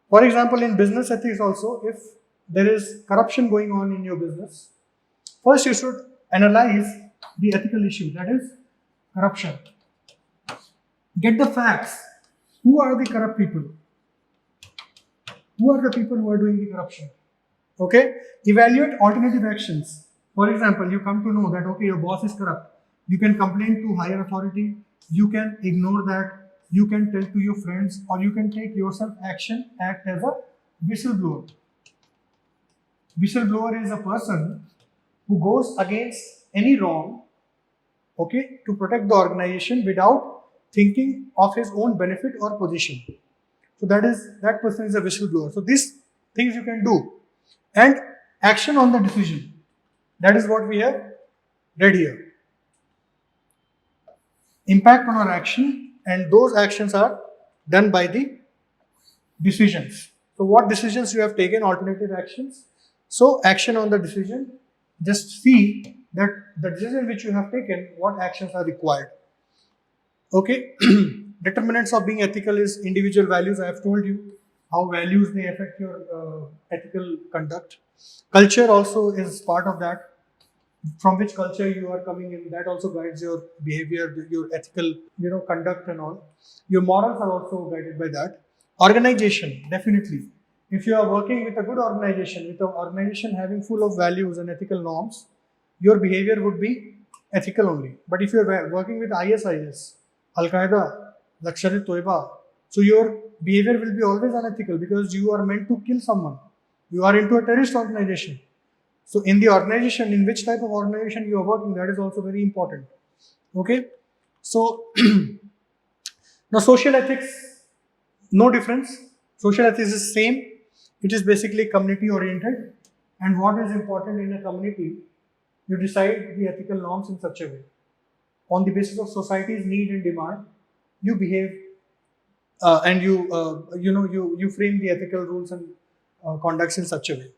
For example, in business ethics also, if there is corruption going on in your business, first you should analyze the ethical issue, that is corruption. Get the facts. Who are the corrupt people? Who are the people who are doing the corruption? Okay, evaluate alternative actions. For example, you come to know that okay, your boss is corrupt. You can complain to higher authority. You can ignore that. You can tell to your friends, or you can take yourself action. Act as a whistleblower. Whistleblower is a person who goes against any wrong, okay, to protect the organization without thinking of his own benefit or position. So that person is a whistleblower. So these things you can do. And action on the decision. That is what we have read here. Impact on our action, and those actions are done by the decisions. So what decisions you have taken, alternative actions. So action on the decision, just see that the decision which you have taken, what actions are required. Okay, determinants of being ethical is individual values. I have told you how values they affect your ethical conduct. Culture also is part of that. From which culture you are coming in, that also guides your behavior, your ethical, conduct and all. Your morals are also guided by that. Organization, definitely. If you are working with a good organization, with an organization having full of values and ethical norms, your behavior would be ethical only. But if you are working with ISIS, Al Qaeda, Lashkar-e-Toiba, so your behavior will be always unethical because you are meant to kill someone. You are into a terrorist organization. So in the organization, in which type of organization you are working, that is also very important. Okay. So now social ethics, no difference. Social ethics is same. It is basically community oriented. And what is important in a community, you decide the ethical norms in such a way. On the basis of society's need and demand, you behave and you frame the ethical rules and conducts in such a way.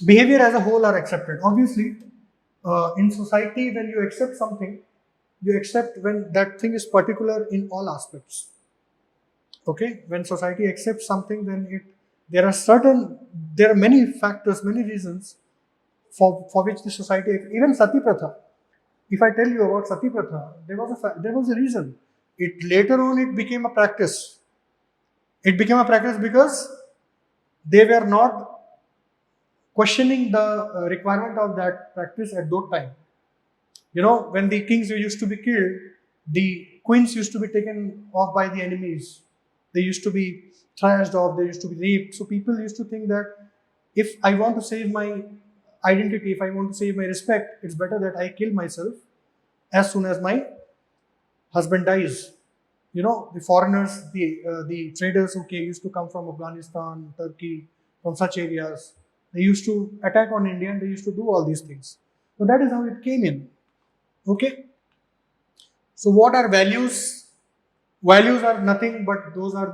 Behavior as a whole are accepted. Obviously, in society, when you accept something, you accept when that thing is particular in all aspects. Okay, when society accepts something, then there are many factors, many reasons for which the society, even Sati Pratha. If I tell you about Sati Pratha, there was a reason. It later on it became a practice. It became a practice because they were not questioning the requirement of that practice at that time. You know, when the kings used to be killed, the queens used to be taken off by the enemies. They used to be thrashed off, they used to be raped. So people used to think that if I want to save my identity, if I want to save my respect, it's better that I kill myself as soon as my husband dies. You know, the foreigners, the traders who used to come from Afghanistan, Turkey, from such areas, they used to attack on India and they used to do all these things. So that is how it came in. Okay. So what are values? Values are nothing but those are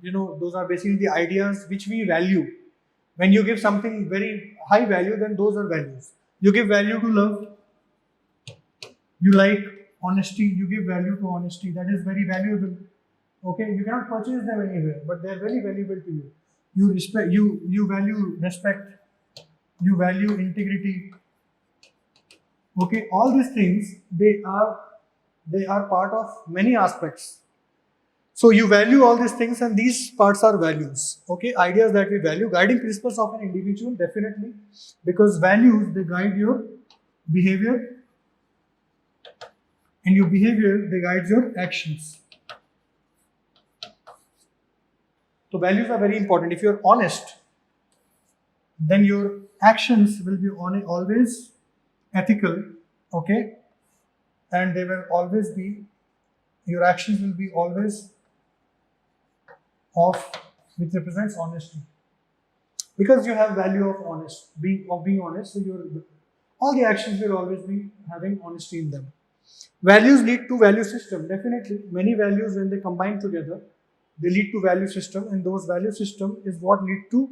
those are basically the ideas which we value. When you give something very high value, then those are values. You give value to love. You like honesty. You give value to honesty. That is very valuable. Okay, you cannot purchase them anywhere, but they are very valuable to you. You respect. You value respect. You value integrity. Okay, all these things they are part of many aspects. So you value all these things, and these parts are values. Okay, ideas that we value, guiding principles of an individual, definitely, because values they guide your behavior, and your behavior they guide your actions. So values are very important. If you're honest, then your actions will be always ethical. Okay, and they will always be your actions will be always of which represents honesty, because you have value of being honest. So your all the actions will always be having honesty in them. Values lead to value system. Definitely, many values when they combine together, they lead to value system, and those value system is what lead to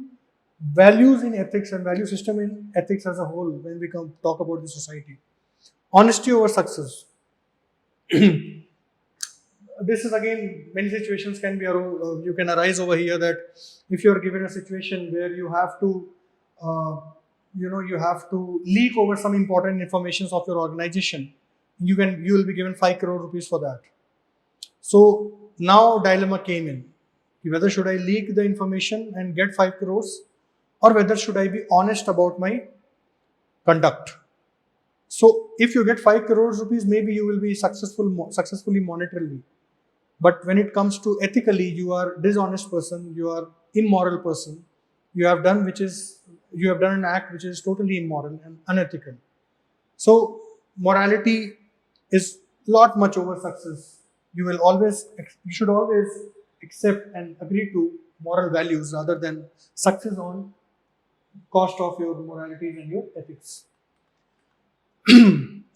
values in ethics and value system in ethics as a whole. When we talk about the society, honesty over success. This is again many situations can be you can arise over here that if you are given a situation where you have to you have to leak over some important informations of your organization, you will be given 5 crore rupees for that. So now dilemma came in, whether should I leak the information and get 5 crores, or whether should I be honest about my conduct. So if you get 5 crores rupees, maybe you will be successfully monetarily. But when it comes to ethically, you are dishonest person, you are immoral person. You have done an act which is totally immoral and unethical. So morality is lot much over success. You should always accept and agree to moral values rather than success on cost of your moralities and your ethics.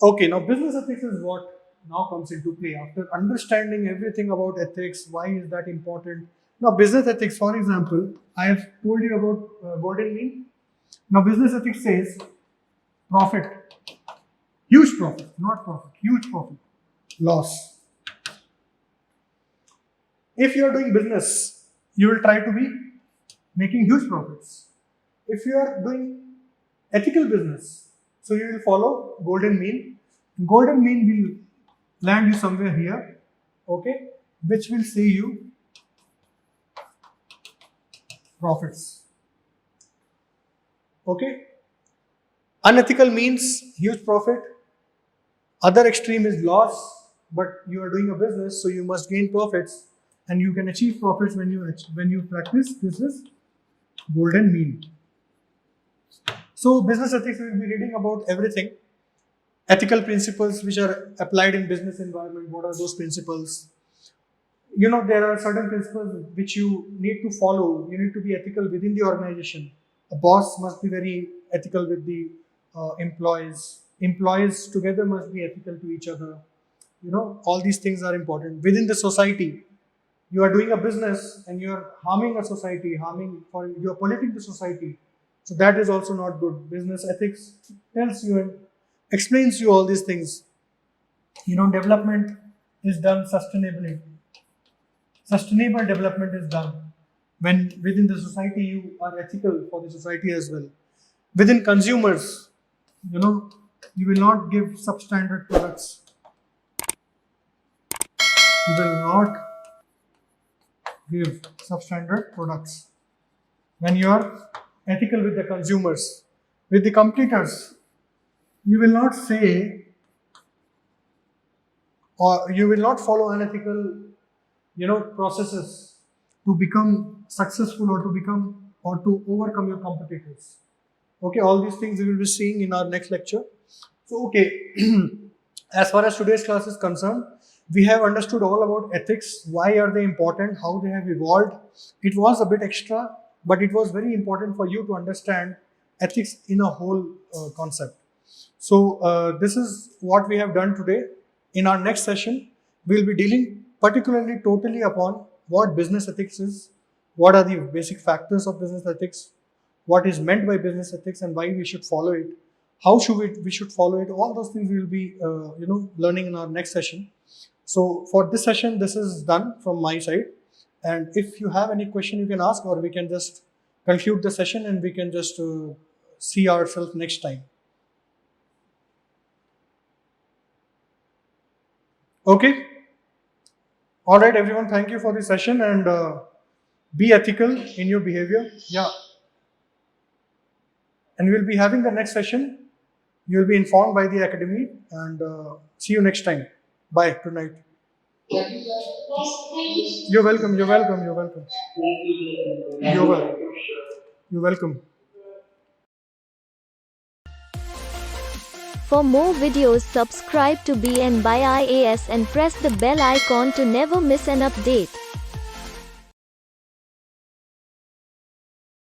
Okay, now business ethics is what now comes into play. After understanding everything about ethics, why is that important? Now, business ethics, for example, I have told you about golden mean. Now, business ethics says profit, huge profit, not profit, huge profit, loss. If you are doing business, you will try to be making huge profits. If you are doing ethical business, so you will follow golden mean. Golden mean will land you somewhere here, okay, which will say you profits. Okay? Unethical means huge profit. Other extreme is loss, but you are doing a business, so you must gain profits, and you can achieve profits when you practice. This is golden mean. So business ethics, we will be reading about everything. Ethical principles which are applied in business environment. What are those principles? You know, there are certain principles which you need to follow. You need to be ethical within the organization. A boss must be very ethical with the employees. Employees together must be ethical to each other. You know, all these things are important. Within the society, you are doing a business and you are harming a society, you are polluting the society. So that is also not good. Business ethics tells you and explains you all these things. You know, development is done sustainably. Sustainable development is done when within the society you are ethical for the society as well. Within consumers, you know, you will not give substandard products. You will not give substandard products. When you are ethical with the consumers, with the competitors, you will not say, or you will not follow unethical, processes to become successful or to overcome your competitors. Okay, all these things we will be seeing in our next lecture. So, okay, as far as today's class is concerned, we have understood all about ethics. Why are they important? How they have evolved? It was a bit extra, but it was very important for you to understand ethics in a whole concept. So, this is what we have done today. In our next session, we will be dealing particularly totally upon what business ethics is, what are the basic factors of business ethics, what is meant by business ethics, and why we should follow it. How should we should follow it? All those things we will be learning in our next session. So for this session, this is done from my side. And if you have any question, you can ask, or we can just conclude the session and we can just see ourselves next time. Okay. All right, everyone. Thank you for the session, and be ethical in your behavior. Yeah. And we'll be having the next session. You'll be informed by the academy, and see you next time. Bye. Good night. You're welcome. You're welcome. You're welcome. You're welcome. You're welcome.
For more videos, subscribe to BN by IAS and press the bell icon to never miss an update.